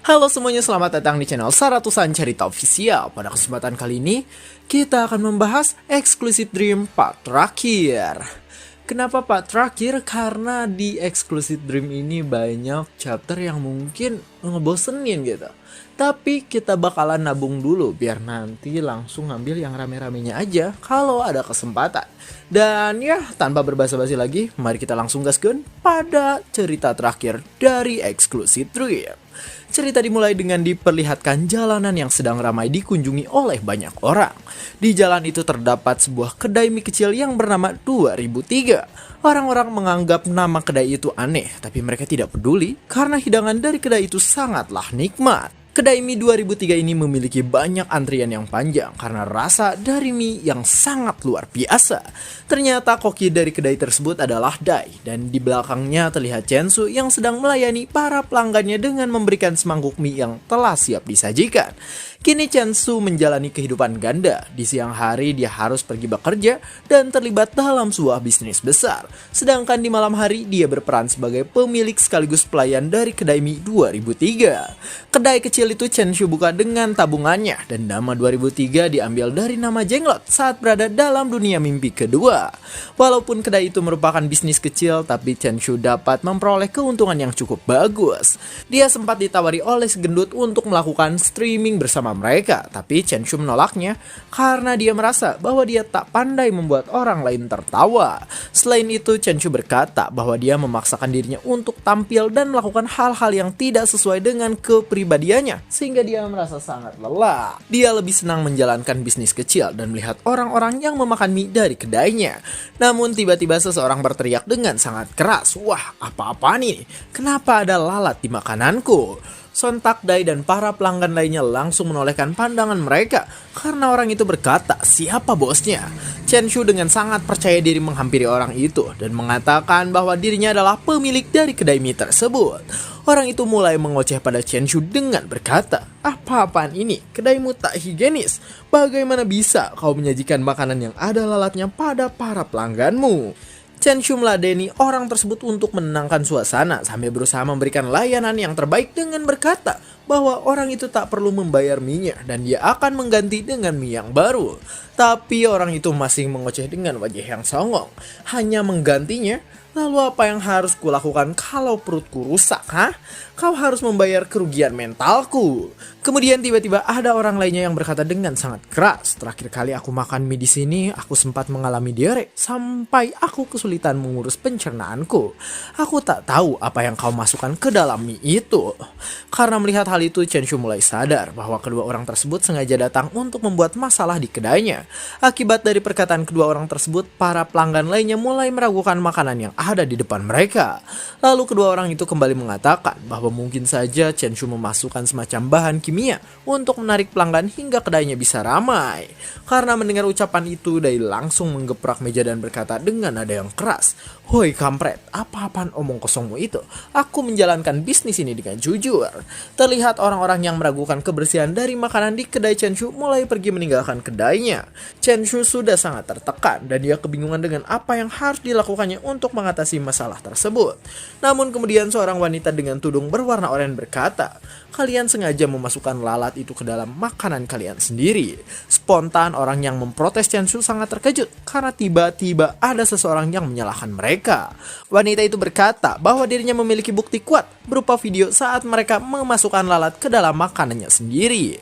Halo semuanya, selamat datang di channel Saratusan Cerita Official. Pada kesempatan kali ini, kita akan membahas Exclusive Dream part terakhir. Kenapa part terakhir? Karena di Exclusive Dream ini banyak chapter yang mungkin ngebosenin gitu. Tapi kita bakalan nabung dulu biar nanti langsung ngambil yang rame-ramenya aja kalau ada kesempatan. Dan ya, tanpa berbasa-basi lagi, mari kita langsung gaskeun pada cerita terakhir dari Exclusive Dream. Cerita dimulai dengan diperlihatkan jalanan yang sedang ramai dikunjungi oleh banyak orang. Di jalan itu terdapat sebuah kedai mie kecil yang bernama 2003. Orang-orang menganggap nama kedai itu aneh, tapi mereka tidak peduli karena hidangan dari kedai itu sangatlah nikmat. Kedai mie 2003 ini memiliki banyak antrian yang panjang karena rasa dari mie yang sangat luar biasa. Ternyata koki dari kedai tersebut adalah Dai, dan di belakangnya terlihat Chensu yang sedang melayani para pelanggannya dengan memberikan semangkuk mie yang telah siap disajikan. Kini Chensu menjalani kehidupan ganda. Di siang hari dia harus pergi bekerja dan terlibat dalam sebuah bisnis besar. Sedangkan di malam hari dia berperan sebagai pemilik sekaligus pelayan dari kedai mie 2003. Kedai kecil itu Chensu buka dengan tabungannya, dan nama 2003 diambil dari nama Jenglot saat berada dalam dunia mimpi kedua. Walaupun kedai itu merupakan bisnis kecil, tapi Chensu dapat memperoleh keuntungan yang cukup bagus. Dia sempat ditawari oleh segendut untuk melakukan streaming bersama mereka, tapi Chensu menolaknya karena dia merasa bahwa dia tak pandai membuat orang lain tertawa. Selain itu, Chensu berkata bahwa dia memaksakan dirinya untuk tampil dan melakukan hal-hal yang tidak sesuai dengan kepribadiannya, sehingga dia merasa sangat lelah. Dia lebih senang menjalankan bisnis kecil dan melihat orang-orang yang memakan mie dari kedainya. Namun tiba-tiba seseorang berteriak dengan sangat keras, "Wah, apa-apaan ini? Kenapa ada lalat di makananku?" Sontak Dai dan para pelanggan lainnya langsung menolehkan pandangan mereka karena orang itu berkata, "Siapa bosnya?" Chensu dengan sangat percaya diri menghampiri orang itu dan mengatakan bahwa dirinya adalah pemilik dari kedai mie tersebut. Orang itu mulai mengoceh pada Chensu dengan berkata, "Apa-apaan ini? Kedaimu tak higienis. Bagaimana bisa kau menyajikan makanan yang ada lalatnya pada para pelangganmu?" Chensu meladeni orang tersebut untuk menenangkan suasana sambil berusaha memberikan layanan yang terbaik dengan berkata bahwa orang itu tak perlu membayar mie-nya dan dia akan mengganti dengan mie yang baru. Tapi orang itu masih mengoceh dengan wajah yang songong. Hanya menggantinya? Lalu apa yang harus kulakukan kalau perutku rusak, hah? Kau harus membayar kerugian mentalku. Kemudian tiba-tiba ada orang lainnya yang berkata dengan sangat keras, "Terakhir kali aku makan mie di sini, aku sempat mengalami diare sampai aku kesulitan mengurus pencernaanku. Aku tak tahu apa yang kau masukkan ke dalam mie itu." Karena melihat hal itu, Chensu mulai sadar bahwa kedua orang tersebut sengaja datang untuk membuat masalah di kedainya. Akibat dari perkataan kedua orang tersebut, para pelanggan lainnya mulai meragukan makanan yang ada di depan mereka. Lalu kedua orang itu kembali mengatakan bahwa mungkin saja Chensu memasukkan semacam bahan kimia untuk menarik pelanggan hingga kedainya bisa ramai. Karena mendengar ucapan itu, Dai langsung menggeprak meja dan berkata dengan nada yang keras, "Hoi kampret, apa-apaan omong kosongmu itu? Aku menjalankan bisnis ini dengan jujur." Terlihat orang-orang yang meragukan kebersihan dari makanan di kedai Chensu mulai pergi meninggalkan kedainya. Chensu sudah sangat tertekan dan dia kebingungan dengan apa yang harus dilakukannya untuk mengatasi masalah tersebut. Namun kemudian seorang wanita dengan tudung berwarna oranye berkata, "Kalian sengaja memasukkan lalat itu ke dalam makanan kalian sendiri." Spontan orang yang memprotes Chensu sangat terkejut karena tiba-tiba ada seseorang yang menyalahkan mereka. Wanita itu berkata bahwa dirinya memiliki bukti kuat berupa video saat mereka memasukkan lalat ke dalam makanannya sendiri.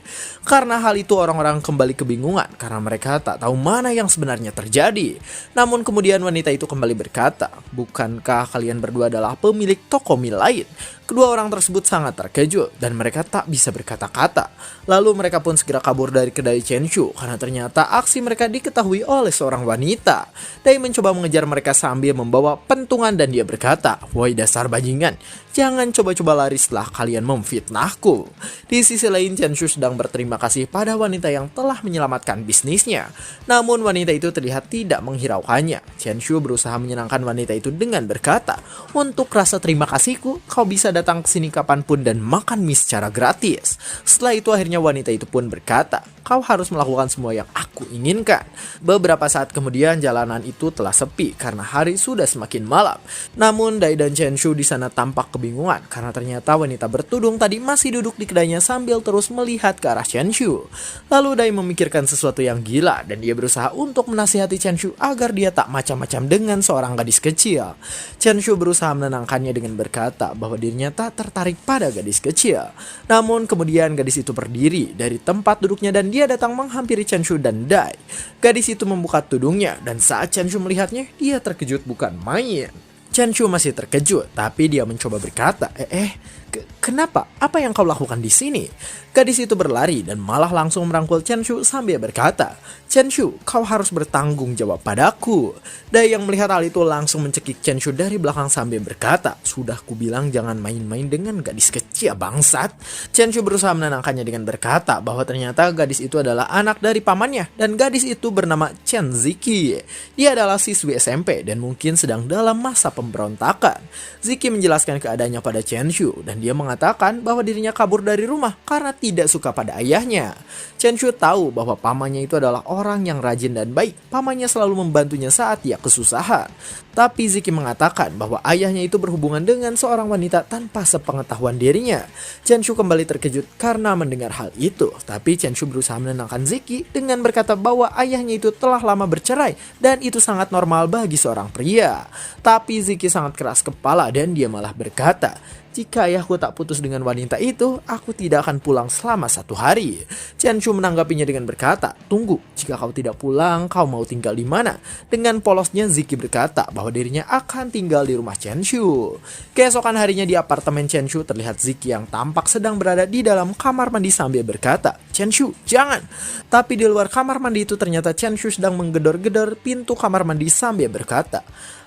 Karena hal itu orang-orang kembali kebingungan karena mereka tak tahu mana yang sebenarnya terjadi. Namun kemudian wanita itu kembali berkata, "Bukankah kalian berdua adalah pemilik toko mie lain?" Kedua orang tersebut sangat terkejut dan mereka tak bisa berkata-kata. Lalu mereka pun segera kabur dari kedai Chensu karena ternyata aksi mereka diketahui oleh seorang wanita. Dai mencoba mengejar mereka sambil membawa pentungan dan dia berkata, "Woi dasar bajingan, jangan coba-coba lari setelah kalian memfitnahku." Di sisi lain, Chensu sedang berterima kasih pada wanita yang telah menyelamatkan bisnisnya. Namun wanita itu terlihat tidak menghiraukannya. Chensu berusaha menyenangkan wanita itu dengan berkata, "Untuk rasa terima kasihku, kau bisa datang ke sini kapanpun dan makan mie secara gratis." Setelah itu akhirnya wanita itu pun berkata, "Kau harus melakukan semua yang aku inginkan." Beberapa saat kemudian jalanan itu telah sepi karena hari sudah semakin malam. Namun Dai dan Chensu di sana tampak kebingungan kebingungan karena ternyata wanita bertudung tadi masih duduk di kedainya sambil terus melihat ke arah Chen Shu. Lalu Dai memikirkan sesuatu yang gila dan dia berusaha untuk menasihati Chen Shu agar dia tak macam-macam dengan seorang gadis kecil. Chen Shu berusaha menenangkannya dengan berkata bahwa dirinya tak tertarik pada gadis kecil. Namun kemudian gadis itu berdiri dari tempat duduknya dan dia datang menghampiri Chen Shu dan Dai. Gadis itu membuka tudungnya dan saat Chen Shu melihatnya, dia terkejut bukan main. Chen Shu masih terkejut, tapi dia mencoba berkata, kenapa? Apa yang kau lakukan di sini? Gadis itu berlari dan malah langsung merangkul Chen Shu sambil berkata, Chen Shu, kau harus bertanggung jawab padaku. Dai yang melihat hal itu langsung mencekik Chen Shu dari belakang sambil berkata, sudah kubilang jangan main-main dengan gadis kecil bangsat. Chen Shu berusaha menenangkannya dengan berkata bahwa ternyata gadis itu adalah anak dari pamannya dan gadis itu bernama Chen Ziki. Dia adalah siswi SMP dan mungkin sedang dalam masa pemberontakan. Ziki menjelaskan keadaannya pada Chen Shu dan dia mengatakan bahwa dirinya kabur dari rumah karena tidak suka pada ayahnya. Chen Shu tahu bahwa pamannya itu adalah orang yang rajin dan baik. Pamannya selalu membantunya saat dia kesusahan. Tapi Ziki mengatakan bahwa ayahnya itu berhubungan dengan seorang wanita tanpa sepengetahuan dirinya. Chen Shu kembali terkejut karena mendengar hal itu. Tapi Chen Shu berusaha menenangkan Ziki dengan berkata bahwa ayahnya itu telah lama bercerai dan itu sangat normal bagi seorang pria. Tapi Ziki sangat keras kepala dan dia malah berkata, jika ayahku tak putus dengan wanita itu, aku tidak akan pulang selama 1 hari. Chen Shu menanggapinya dengan berkata, tunggu, jika kau tidak pulang, kau mau tinggal di mana? Dengan polosnya Ziki berkata bahwa dirinya akan tinggal di rumah Chen Shu. Keesokan harinya di apartemen Chen Shu terlihat Ziki yang tampak sedang berada di dalam kamar mandi sambil berkata, Chen Shu, jangan! Tapi di luar kamar mandi itu ternyata Chen Shu sedang menggedor-gedor pintu kamar mandi sambil berkata,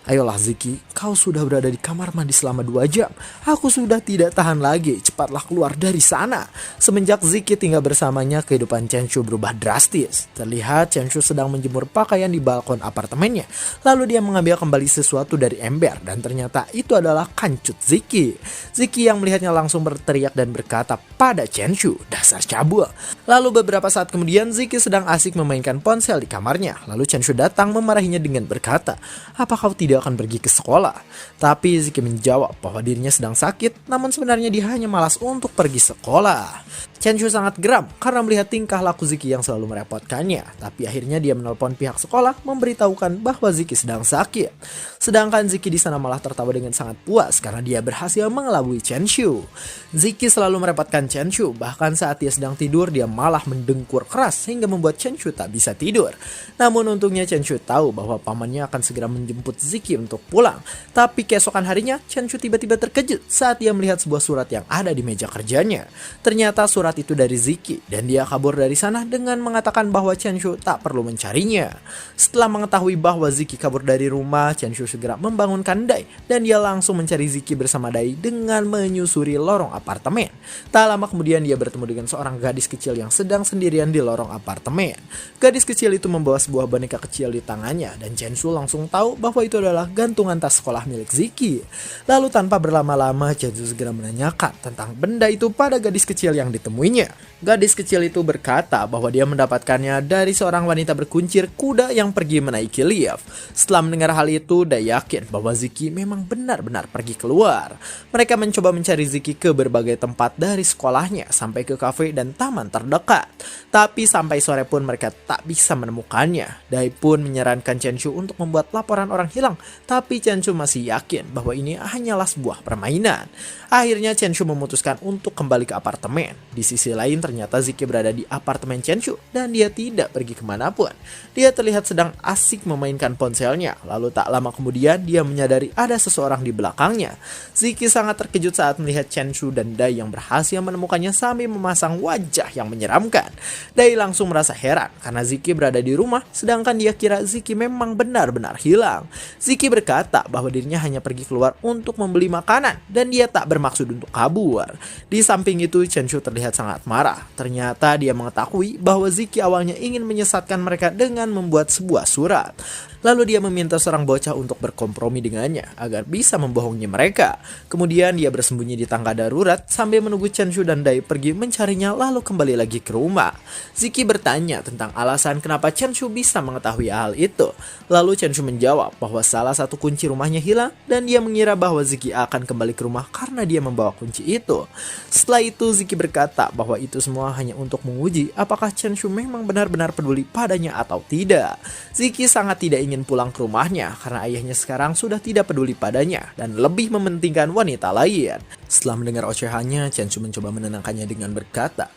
ayolah Ziki, kau sudah berada di kamar mandi selama 2 jam. Aku sudah tidak tahan lagi, cepatlah keluar dari sana. Semenjak Ziki tinggal bersamanya, kehidupan Chen Shu berubah drastis. Terlihat Chen Shu sedang menjemur pakaian di balkon apartemennya. Lalu dia mengambil kembali sesuatu dari ember dan ternyata itu adalah kancut Ziki. Ziki yang melihatnya langsung berteriak dan berkata pada Chen Shu, dasar cabul. Lalu beberapa saat kemudian Ziki sedang asik memainkan ponsel di kamarnya. Lalu Chen Shu datang memarahinya dengan berkata, apa kau tidak akan pergi ke sekolah? Tapi Ziki menjawab bahwa dirinya sedang sakit, namun sebenarnya dia hanya malas untuk pergi sekolah. Chen Shu sangat geram karena melihat tingkah laku Ziki yang selalu merepotkannya. Tapi akhirnya dia menelpon pihak sekolah memberitahukan bahwa Ziki sedang sakit. Sedangkan Ziki di sana malah tertawa dengan sangat puas karena dia berhasil mengelabui Chen Shu. Ziki selalu merepotkan Chen Shu, bahkan saat dia sedang tidur dia malah mendengkur keras sehingga membuat Chen Shu tak bisa tidur. Namun untungnya Chen Shu tahu bahwa pamannya akan segera menjemput Ziki untuk pulang. Tapi keesokan harinya Chen Shu tiba-tiba terkejut saat dia melihat sebuah surat yang ada di meja kerjanya. Ternyata surat itu dari Ziki dan dia kabur dari sana dengan mengatakan bahwa Chen Shu tak perlu mencarinya. Setelah mengetahui bahwa Ziki kabur dari rumah, Chen Shu segera membangunkan Dai dan dia langsung mencari Ziki bersama Dai dengan menyusuri lorong apartemen. Tak lama kemudian dia bertemu dengan seorang gadis kecil yang sedang sendirian di lorong apartemen. Gadis kecil itu membawa sebuah boneka kecil di tangannya dan Chen Shu langsung tahu bahwa itu adalah gantungan tas sekolah milik Ziki. Lalu tanpa berlama-lama Chen Shu segera menanyakan tentang benda itu pada gadis kecil yang ditemuinya. Gadis kecil itu berkata bahwa dia mendapatkannya dari seorang wanita berkuncir kuda yang pergi menaiki lift. Setelah mendengar hal itu, Dai yakin bahwa Ziki memang benar-benar pergi keluar. Mereka mencoba mencari Ziki ke berbagai tempat dari sekolahnya sampai ke kafe dan taman terdekat. Tapi sampai sore pun mereka tak bisa menemukannya. Dai pun menyarankan Chen Shu untuk membuat laporan orang hilang, tapi Chen Shu masih yakin bahwa ini hanyalah sebuah permainan. Akhirnya Chen Shu memutuskan untuk kembali ke apartemen. Di sisi lain ternyata Ziki berada di apartemen Chen Shu dan dia tidak pergi kemanapun. Dia terlihat sedang asik memainkan ponselnya. Lalu tak lama kemudian dia menyadari ada seseorang di belakangnya. Ziki sangat terkejut saat melihat Chen Shu dan Dai yang berhasil menemukannya sambil memasang wajah yang menyeramkan. Dai langsung merasa heran karena Ziki berada di rumah sedangkan dia kira Ziki memang benar-benar hilang. Ziki berkata bahwa dirinya hanya pergi keluar untuk membeli makanan dan dia tak bermaksud untuk kabur. Di samping itu Chen Shu terlihat sangat marah. Ternyata dia mengetahui bahwa Ziki awalnya ingin menyesatkan mereka dengan membuat sebuah surat. Lalu dia meminta seorang bocah untuk berkompromi dengannya agar bisa membohongi mereka. Kemudian dia bersembunyi di tangga darurat sambil menunggu Chen Shu dan Dai pergi mencarinya lalu kembali lagi ke rumah. Ziki bertanya tentang alasan kenapa Chen Shu bisa mengetahui hal itu. Lalu Chen Shu menjawab bahwa salah satu kunci rumahnya hilang dan dia mengira bahwa Ziki akan kembali ke rumah karena dia membawa kunci itu. Setelah itu Ziki berkata bahwa itu semua hanya untuk menguji apakah Chen Shu memang benar-benar peduli padanya atau tidak. Ziki sangat tidak ingin pulang ke rumahnya karena ayahnya sekarang sudah tidak peduli padanya dan lebih mementingkan wanita lain. Setelah mendengar ocehannya, Chen Shu mencoba menenangkannya dengan berkata,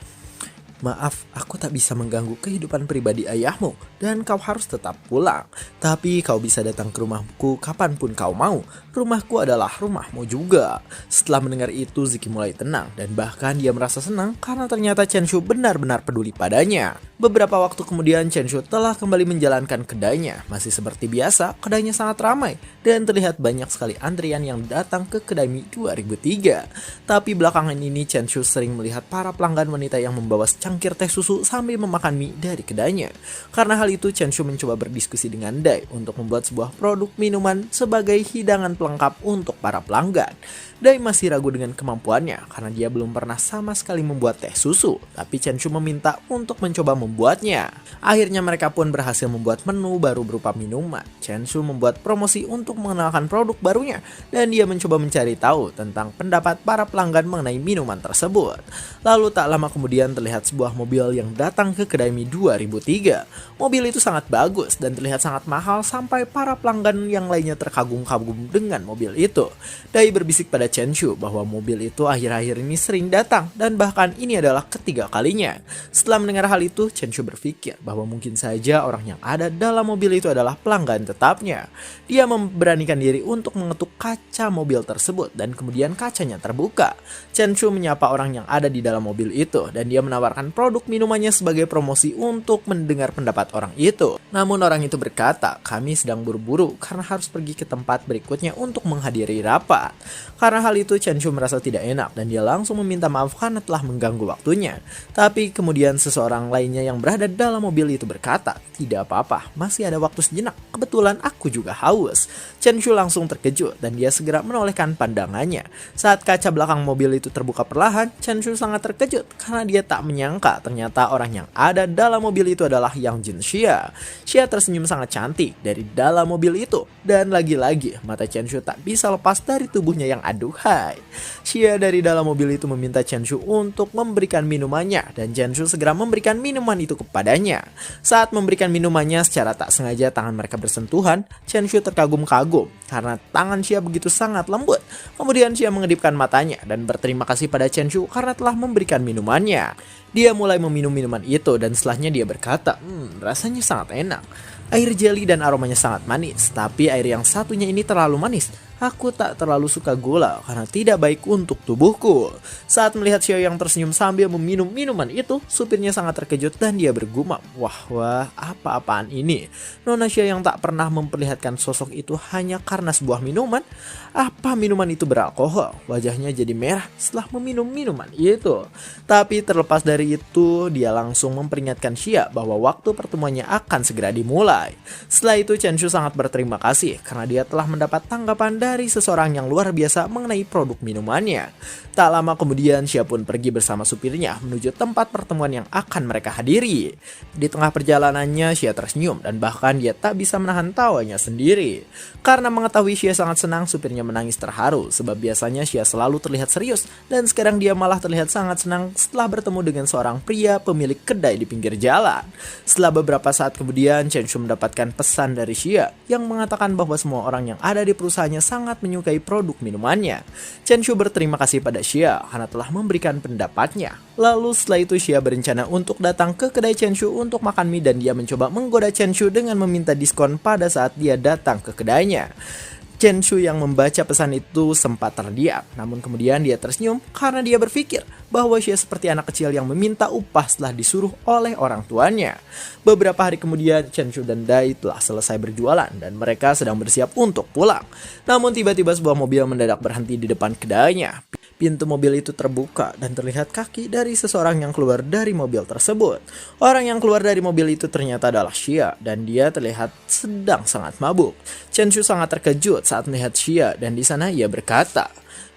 "Maaf, aku tak bisa mengganggu kehidupan pribadi ayahmu dan kau harus tetap pulang. Tapi kau bisa datang ke rumahku kapanpun kau mau. Rumahku adalah rumahmu juga." Setelah mendengar itu, Ziki mulai tenang dan bahkan dia merasa senang karena ternyata Chen Shu benar-benar peduli padanya. Beberapa waktu kemudian Chen Shu telah kembali menjalankan kedainya. Masih seperti biasa, kedainya sangat ramai dan terlihat banyak sekali antrian yang datang ke kedai mie 2003. Tapi belakangan ini Chen Shu sering melihat para pelanggan wanita yang membawa cangkir teh susu sambil memakan mie dari kedainya. Karena hal itu Chen Shu mencoba berdiskusi dengan Dai untuk membuat sebuah produk minuman sebagai hidangan pelengkap untuk para pelanggan. Dai masih ragu dengan kemampuannya karena dia belum pernah sama sekali membuat teh susu, tapi Chen Shu meminta untuk mencoba membuatnya. Akhirnya mereka pun berhasil membuat menu baru berupa minuman. Chen Shu membuat promosi untuk mengenalkan produk barunya dan dia mencoba mencari tahu tentang pendapat para pelanggan mengenai minuman tersebut. Lalu tak lama kemudian terlihat sebuah mobil yang datang ke kedai mie 2003. Mobil itu sangat bagus dan terlihat sangat mahal sampai para pelanggan yang lainnya terkagum-kagum dengan mobil itu. Dai berbisik pada Chen Shu bahwa mobil itu akhir-akhir ini sering datang dan bahkan ini adalah ketiga kalinya. Setelah mendengar hal itu, Chen Shu berpikir bahwa mungkin saja orang yang ada dalam mobil itu adalah pelanggan tetapnya. Dia memberanikan diri untuk mengetuk kaca mobil tersebut dan kemudian kacanya terbuka. Chen Shu menyapa orang yang ada di dalam mobil itu dan dia menawarkan produk minumannya sebagai promosi untuk mendengar pendapat orang itu. Namun orang itu berkata, "Kami sedang buru-buru karena harus pergi ke tempat berikutnya untuk menghadiri rapat." Karena hal itu Chen Shu merasa tidak enak dan dia langsung meminta maaf karena telah mengganggu waktunya. Tapi kemudian seseorang lainnya yang berada dalam mobil itu berkata, "Tidak apa-apa, masih ada waktu sejenak. Kebetulan aku juga haus." Chen Shu langsung terkejut dan dia segera menolehkan pandangannya. Saat kaca belakang mobil itu terbuka perlahan, Chen Shu sangat terkejut karena dia tak menyangka ternyata orang yang ada dalam mobil itu adalah Yang Jin Xia. Xia tersenyum sangat cantik dari dalam mobil itu dan lagi-lagi mata Chen Shu tak bisa lepas dari tubuhnya yang aduhai. Xia dari dalam mobil itu meminta Chen Shu untuk memberikan minumannya dan Chen Shu segera memberikan minuman itu kepadanya. Saat memberikan minumannya secara tak sengaja tangan mereka bersentuhan, Chen Shu terkagum-kagum karena tangan Xia begitu sangat lembut. Kemudian Xia mengedipkan matanya dan berterima kasih pada Chen Shu karena telah memberikan minumannya. Dia mulai meminum minuman itu dan setelahnya dia berkata, rasanya sangat enak. Air jelly dan aromanya sangat manis, tapi air yang satunya ini terlalu manis. Aku tak terlalu suka gula karena tidak baik untuk tubuhku. Saat melihat Xiao yang tersenyum sambil meminum minuman itu, supirnya sangat terkejut dan dia bergumam, wah, apa-apaan ini? Nona Xiao yang tak pernah memperlihatkan sosok itu hanya karena sebuah minuman? Apa minuman itu beralkohol? Wajahnya jadi merah setelah meminum minuman itu. Tapi terlepas dari itu, dia langsung memperingatkan Xia bahwa waktu pertemuannya akan segera dimulai. Setelah itu Chen Shu sangat berterima kasih karena dia telah mendapat tanggapan dari seseorang yang luar biasa mengenai produk minumannya. Tak lama kemudian Xia pun pergi bersama supirnya menuju tempat pertemuan yang akan mereka hadiri. Di tengah perjalanannya Xia tersenyum dan bahkan dia tak bisa menahan tawanya sendiri. Karena mengetahui Xia sangat senang, supirnya menangis terharu sebab biasanya Xia selalu terlihat serius dan sekarang dia malah terlihat sangat senang setelah bertemu dengan seorang pria pemilik kedai di pinggir jalan. Setelah beberapa saat kemudian Chen Shu mendapatkan pesan dari Xia yang mengatakan bahwa semua orang yang ada di perusahaannya sangat menyukai produk minumannya. Chen Shu berterima kasih pada Xia karena telah memberikan pendapatnya. Lalu setelah itu Xia berencana untuk datang ke kedai Chen Shu untuk makan mie dan dia mencoba menggoda Chen Shu dengan meminta diskon pada saat dia datang ke kedainya. Chen Shu yang membaca pesan itu sempat terdiam, namun kemudian dia tersenyum karena dia berpikir bahwa Xia seperti anak kecil yang meminta upah setelah disuruh oleh orang tuanya. Beberapa hari kemudian Chen Shu dan Dai telah selesai berjualan dan mereka sedang bersiap untuk pulang. Namun tiba-tiba sebuah mobil mendadak berhenti di depan kedainya. Pintu mobil itu terbuka dan terlihat kaki dari seseorang yang keluar dari mobil tersebut. Orang yang keluar dari mobil itu ternyata adalah Xia dan dia terlihat sedang sangat mabuk. Chen Shu sangat terkejut saat melihat Xia dan di sana ia berkata,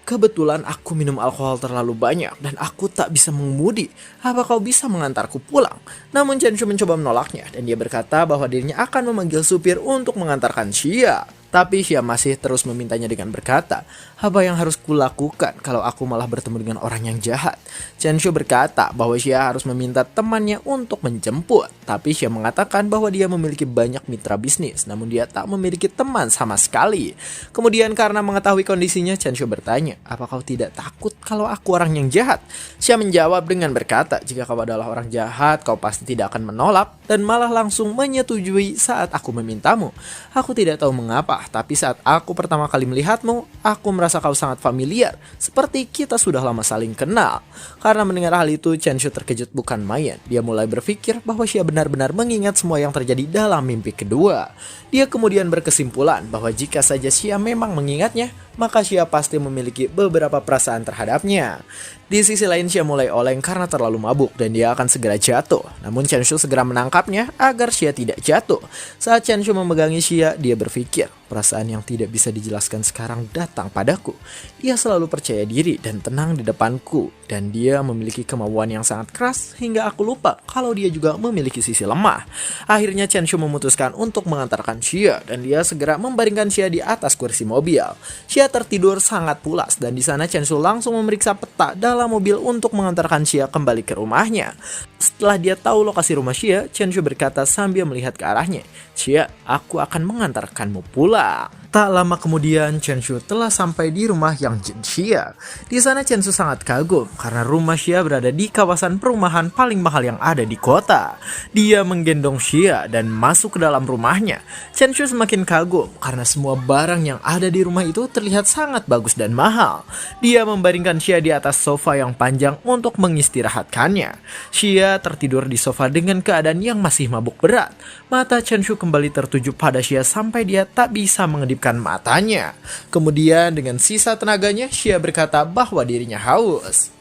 "Kebetulan aku minum alkohol terlalu banyak dan aku tak bisa mengemudi. Apa kau bisa mengantarku pulang?" Namun Chen Shu mencoba menolaknya dan dia berkata bahwa dirinya akan memanggil supir untuk mengantarkan Xia. Tapi Xia masih terus memintanya dengan berkata, "Apa yang harus kulakukan kalau aku malah bertemu dengan orang yang jahat?" Chen Shu berkata bahwa Xia harus meminta temannya untuk menjemput. Tapi Xia mengatakan bahwa dia memiliki banyak mitra bisnis, namun dia tak memiliki teman sama sekali. Kemudian karena mengetahui kondisinya, Chen Shu bertanya, "Apa kau tidak takut kalau aku orang yang jahat?" Xia menjawab dengan berkata, "Jika kau adalah orang jahat, kau pasti tidak akan menolak dan malah langsung menyetujui saat aku memintamu. Aku tidak tahu mengapa, tapi saat aku pertama kali melihatmu, aku merasa kau sangat familiar, seperti kita sudah lama saling kenal." Karena mendengar hal itu, Chen Shu terkejut bukan main. Dia mulai berpikir bahwa Xia benar-benar mengingat semua yang terjadi dalam mimpi kedua. Dia kemudian berkesimpulan bahwa jika saja Xia memang mengingatnya, maka Xia pasti memiliki beberapa perasaan terhadapnya. Di sisi lain, Xia mulai oleng karena terlalu mabuk dan dia akan segera jatuh. Namun Chen Shu segera menangkapnya agar Xia tidak jatuh. Saat Chen Shu memegangi Xia, dia berpikir, perasaan yang tidak bisa dijelaskan sekarang datang padaku. Dia selalu percaya diri dan tenang di depanku, dan dia memiliki kemauan yang sangat keras hingga aku lupa kalau dia juga memiliki sisi lemah. Akhirnya Chen Shu memutuskan untuk mengantarkan Xia dan dia segera membaringkan Xia di atas kursi mobil. Xia tertidur sangat pulas dan di sana Chen Shu langsung memeriksa peta dalam mobil untuk mengantarkan Xia kembali ke rumahnya. Setelah dia tahu lokasi rumah Xia, Chen Shu berkata sambil melihat ke arahnya, "Xia, aku akan mengantarkanmu pulang." Tak lama kemudian, Chen Shu telah sampai di rumah Yang Jin Xia. Di sana Chen Shu sangat kagum karena rumah Xia berada di kawasan perumahan paling mahal yang ada di kota. Dia menggendong Xia dan masuk ke dalam rumahnya. Chen Shu semakin kagum karena semua barang yang ada di rumah itu terlihat sangat bagus dan mahal. Dia membaringkan Xia di atas sofa yang panjang untuk mengistirahatkannya. Xia tertidur di sofa dengan keadaan yang masih mabuk berat. Mata Chen Shu kembali tertuju pada Xia sampai dia tak bisa mengedipkan matanya. Kemudian dengan sisa tenaganya, Xia berkata bahwa dirinya haus.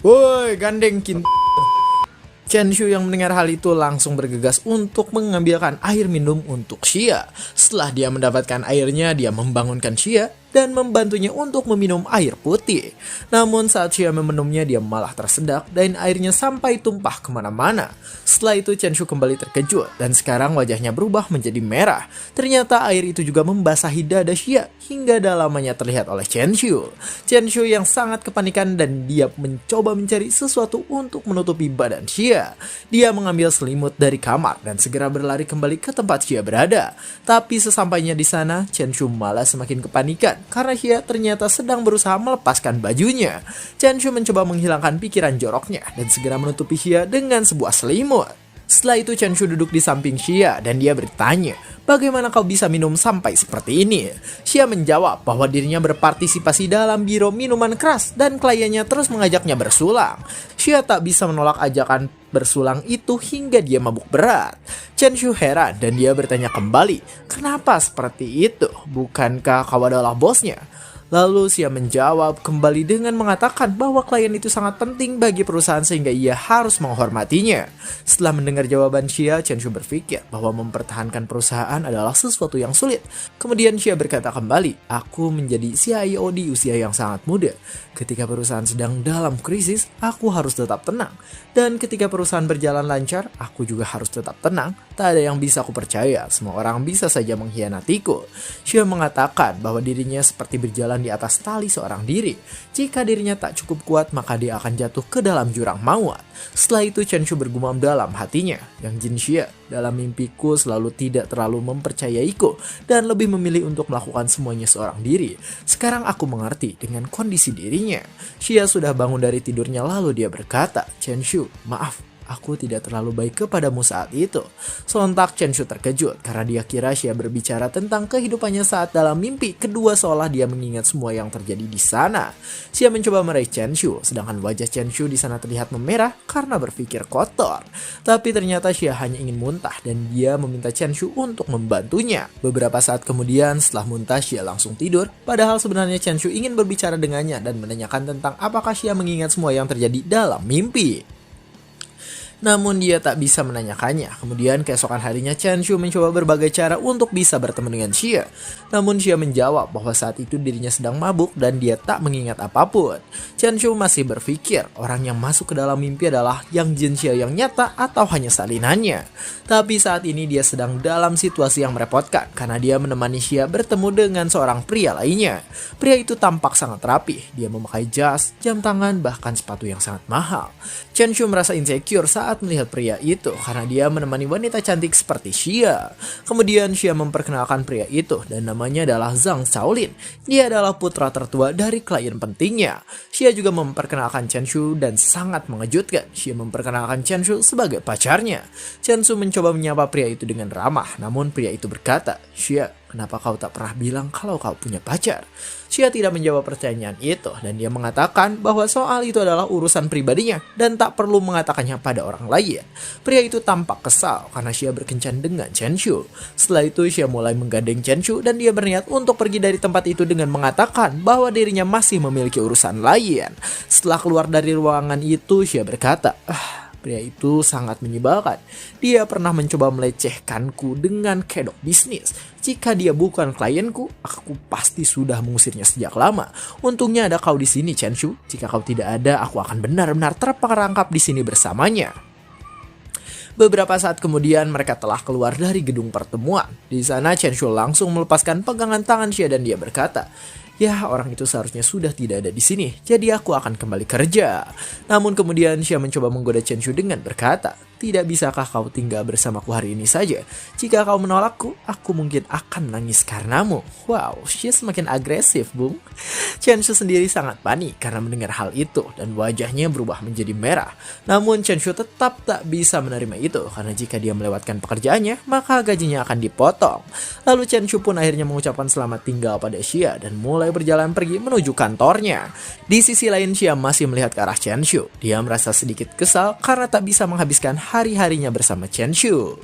"Woi, gandeng kintu." Chen Shu yang mendengar hal itu langsung bergegas untuk mengambilkan air minum untuk Xia. Setelah dia mendapatkan airnya, dia membangunkan Xia dan membantunya untuk meminum air putih. Namun saat Xia meminumnya, dia malah tersedak dan airnya sampai tumpah kemana-mana. Setelah itu Chen Shu kembali terkejut dan sekarang wajahnya berubah menjadi merah. Ternyata air itu juga membasahi dada Xia hingga dalamannya terlihat oleh Chen Shu. Chen Shu yang sangat kepanikan dan dia mencoba mencari sesuatu untuk menutupi badan Xia. Dia mengambil selimut dari kamar dan segera berlari kembali ke tempat Xia berada. Tapi sesampainya di sana, Chen Shu malah semakin kepanikan karena Xia ternyata sedang berusaha melepaskan bajunya. Chen Shu mencoba menghilangkan pikiran joroknya dan segera menutupi Xia dengan sebuah selimut. Setelah itu Chen Shu duduk di samping Xia dan dia bertanya, "Bagaimana kau bisa minum sampai seperti ini?" Xia menjawab bahwa dirinya berpartisipasi dalam biro minuman keras dan kliennya terus mengajaknya bersulang. Xia tak bisa menolak ajakan bersulang itu hingga dia mabuk berat. Chen Shu heran dan dia bertanya kembali, "Kenapa seperti itu? Bukankah kau adalah bosnya?" Lalu Xia menjawab kembali dengan mengatakan bahwa klien itu sangat penting bagi perusahaan sehingga ia harus menghormatinya. Setelah mendengar jawaban Xia, Chen Shu berpikir bahwa mempertahankan perusahaan adalah sesuatu yang sulit. Kemudian Xia berkata kembali, "Aku menjadi CIO di usia yang sangat muda. Ketika perusahaan sedang dalam krisis, aku harus tetap tenang. Dan ketika perusahaan berjalan lancar, aku juga harus tetap tenang. Tak ada yang bisa aku percaya, semua orang bisa saja mengkhianatiku." Xia mengatakan bahwa dirinya seperti berjalan di atas tali seorang diri. Jika dirinya tak cukup kuat, maka dia akan jatuh ke dalam jurang maut. Setelah itu Chen Shu bergumam dalam hatinya, "Yang Jin Xia, dalam mimpiku selalu tidak terlalu mempercayaiku dan lebih memilih untuk melakukan semuanya seorang diri. Sekarang aku mengerti dengan kondisi dirinya." Xia sudah bangun dari tidurnya lalu dia berkata, "Chen Shu, maaf. aku tidak terlalu baik kepadamu saat itu. Sontak Chen Shu terkejut karena dia kira Xia berbicara tentang kehidupannya saat dalam mimpi. Kedua seolah dia mengingat semua yang terjadi di sana. Xia mencoba meraih Chen Shu, sedangkan wajah Chen Shu di sana terlihat memerah karena berpikir kotor. Tapi ternyata Xia hanya ingin muntah dan dia meminta Chen Shu untuk membantunya. Beberapa saat kemudian setelah muntah, Xia langsung tidur. Padahal sebenarnya Chen Shu ingin berbicara dengannya dan menanyakan tentang apakah Xia mengingat semua yang terjadi dalam mimpi. Namun dia tak bisa menanyakannya. Kemudian keesokan harinya Chen Shu mencoba berbagai cara untuk bisa bertemu dengan Xia. Namun Xia menjawab bahwa saat itu dirinya sedang mabuk dan dia tak mengingat apapun. Chen Shu masih berpikir orang yang masuk ke dalam mimpi adalah Yang Jin Xia yang nyata atau hanya salinannya. Tapi saat ini dia sedang dalam situasi yang merepotkan karena dia menemani Xia bertemu dengan seorang pria lainnya. Pria itu tampak sangat rapi. Dia memakai jas, jam tangan, bahkan sepatu yang sangat mahal. Chen Shu merasa insecure saat melihat pria itu karena dia menemani wanita cantik seperti Xia. Kemudian Xia memperkenalkan pria itu dan namanya adalah Zhang Shaolin. Dia adalah putra tertua dari klien pentingnya. Xia juga memperkenalkan Chen Shu dan sangat mengejutkan. Xia memperkenalkan Chen Shu sebagai pacarnya. Chen Shu mencoba menyapa pria itu dengan ramah, namun pria itu berkata, "Xia, kenapa kau tak pernah bilang kalau kau punya pacar?" Xia tidak menjawab pertanyaan itu dan dia mengatakan bahwa soal itu adalah urusan pribadinya dan tak perlu mengatakannya pada orang lain. Pria itu tampak kesal karena Xia berkencan dengan Chen Shu. Setelah itu Xia mulai menggandeng Chen Shu dan dia berniat untuk pergi dari tempat itu dengan mengatakan bahwa dirinya masih memiliki urusan lain. Setelah keluar dari ruangan itu Xia berkata, pria itu sangat menyebalkan. Dia pernah mencoba melecehkanku dengan kedok bisnis. Jika dia bukan klienku, aku pasti sudah mengusirnya sejak lama. Untungnya ada kau di sini, Chen Shu. Jika kau tidak ada, aku akan benar-benar terperangkap di sini bersamanya. Beberapa saat kemudian mereka telah keluar dari gedung pertemuan. Di sana Chen Shu langsung melepaskan pegangan tangan Xia dan dia berkata, "Ya, orang itu seharusnya sudah tidak ada di sini, jadi aku akan kembali kerja." Namun kemudian Xia mencoba menggoda Chen Shu dengan berkata, "Tidak bisakah kau tinggal bersamaku hari ini saja? Jika kau menolakku, aku mungkin akan menangis karenamu." Wow, Xia semakin agresif, Bung. Chen Shu sendiri sangat panik karena mendengar hal itu dan wajahnya berubah menjadi merah. Namun Chen Shu tetap tak bisa menerima itu karena jika dia melewatkan pekerjaannya, maka gajinya akan dipotong. Lalu Chen Shu pun akhirnya mengucapkan selamat tinggal pada Xia dan mulai berjalan pergi menuju kantornya. Di sisi lain Xia masih melihat ke arah Chen Shu. Dia merasa sedikit kesal karena tak bisa menghabiskan hari-harinya bersama Chen Shu.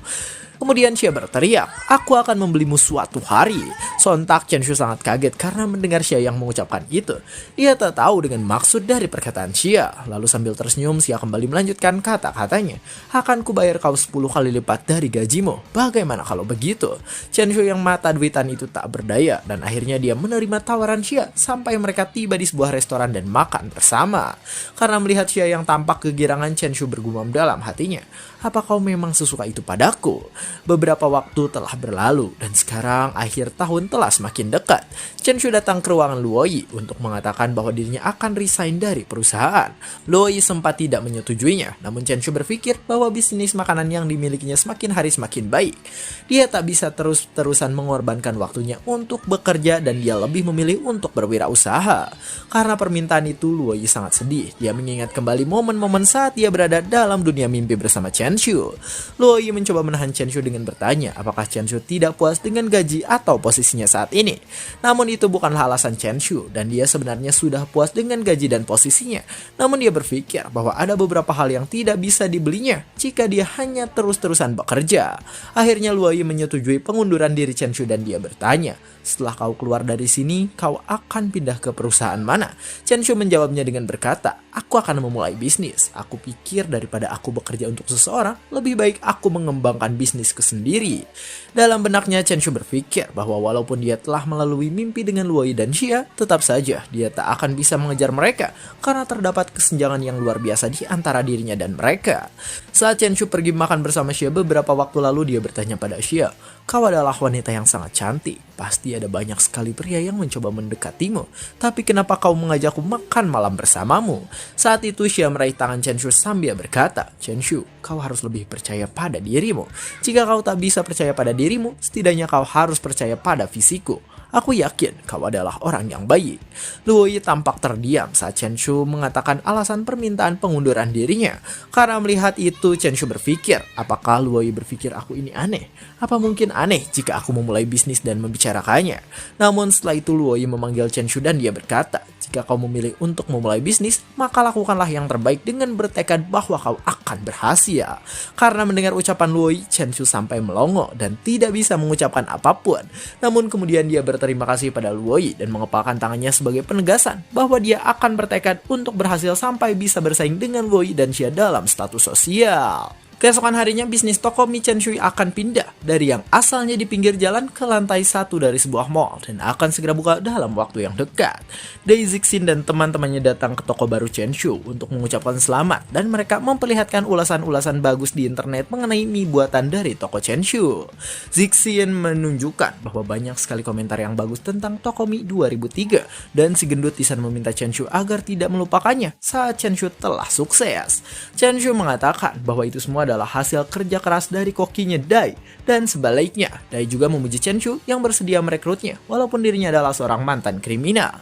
Kemudian Xia berteriak, "Aku akan membelimu suatu hari." Sontak Chen Shu sangat kaget karena mendengar Xia yang mengucapkan itu. Dia tak tahu dengan maksud dari perkataan Xia. Lalu sambil tersenyum Xia kembali melanjutkan kata-katanya, "Akan kubayar kau 10 kali lipat dari gajimu. Bagaimana kalau begitu?" Chen Shu yang mata duitan itu tak berdaya dan akhirnya dia menerima tawaran Xia sampai mereka tiba di sebuah restoran dan makan bersama. Karena melihat Xia yang tampak kegirangan, Chen Shu bergumam dalam hatinya, "Apa kau memang sesuka itu padaku?" Beberapa waktu telah berlalu dan sekarang akhir tahun telah semakin dekat. Chen Shu datang ke ruangan Luoyi untuk mengatakan bahwa dirinya akan resign dari perusahaan. Luoyi sempat tidak menyetujuinya, namun Chen Shu berpikir bahwa bisnis makanan yang dimilikinya semakin hari semakin baik. Dia tak bisa terus-terusan mengorbankan waktunya untuk bekerja dan dia lebih memilih untuk berwirausaha. Karena permintaan itu Luoyi sangat sedih. Dia mengingat kembali momen-momen saat dia berada dalam dunia mimpi bersama Chen Shu. Luoyi mencoba menahan Chen Shu dengan bertanya apakah Chen Shu tidak puas dengan gaji atau posisinya saat ini. Namun itu bukanlah alasan Chen Shu dan dia sebenarnya sudah puas dengan gaji dan posisinya. Namun dia berpikir bahwa ada beberapa hal yang tidak bisa dibelinya jika dia hanya terus-terusan bekerja. Akhirnya Luoyi menyetujui pengunduran diri Chen Shu dan dia bertanya, "Setelah kau keluar dari sini, kau akan pindah ke perusahaan mana?" Chen Shu menjawabnya dengan berkata, "Aku akan memulai bisnis. Aku pikir daripada aku bekerja untuk seseorang, lebih baik aku mengembangkan bisnisku sendiri." Dalam benaknya Chen Shu berpikir bahwa walaupun dia telah melalui mimpi dengan Luoyi dan Xia, tetap saja dia tak akan bisa mengejar mereka karena terdapat kesenjangan yang luar biasa di antara dirinya dan mereka. Saat Chen Shu pergi makan bersama Xia beberapa waktu lalu, dia bertanya pada Xia, "Kau adalah wanita yang sangat cantik. Pasti ada banyak sekali pria yang mencoba mendekatimu. Tapi kenapa kau mengajakku makan malam bersamamu?" Saat itu Xia meraih tangan Chen Shu sambil berkata, "Chen Shu, kau harus lebih percaya pada dirimu. Jika kau tak bisa percaya pada dirimu, setidaknya kau harus percaya pada fisikku. Aku yakin kau adalah orang yang baik. Luoyi tampak terdiam saat Chen Shu mengatakan alasan permintaan pengunduran dirinya. Karena melihat itu, Chen Shu berpikir, apakah Luoyi berpikir aku ini aneh? Apa mungkin aneh jika aku memulai bisnis dan membicarakannya? Namun setelah itu Luoyi memanggil Chen Shu dan dia berkata, jika kau memilih untuk memulai bisnis, maka lakukanlah yang terbaik dengan bertekad bahwa kau akan berhasil. Karena mendengar ucapan Luoyi, Chen Shu sampai melongo dan tidak bisa mengucapkan apapun. Namun kemudian dia berterima kasih pada Luoyi dan mengepalkan tangannya sebagai penegasan bahwa dia akan bertekad untuk berhasil sampai bisa bersaing dengan Luoyi dan Xia dalam status sosial. Keesokan harinya bisnis toko mie Chen Shui akan pindah dari yang asalnya di pinggir jalan ke lantai 1 dari sebuah mall dan akan segera buka dalam waktu yang dekat. Dai Zixin dan teman-temannya datang ke toko baru Chen Shui untuk mengucapkan selamat dan mereka memperlihatkan ulasan-ulasan bagus di internet mengenai mie buatan dari toko Chen Shui. Zixin menunjukkan bahwa banyak sekali komentar yang bagus tentang toko mie 2003 dan si gendut di sana meminta Chen Shui agar tidak melupakannya saat Chen Shui telah sukses. Chen Shui mengatakan bahwa itu semua adalah hasil kerja keras dari kokinya Dai, dan sebaliknya Dai juga memuji Chen Shu yang bersedia merekrutnya walaupun dirinya adalah seorang mantan kriminal.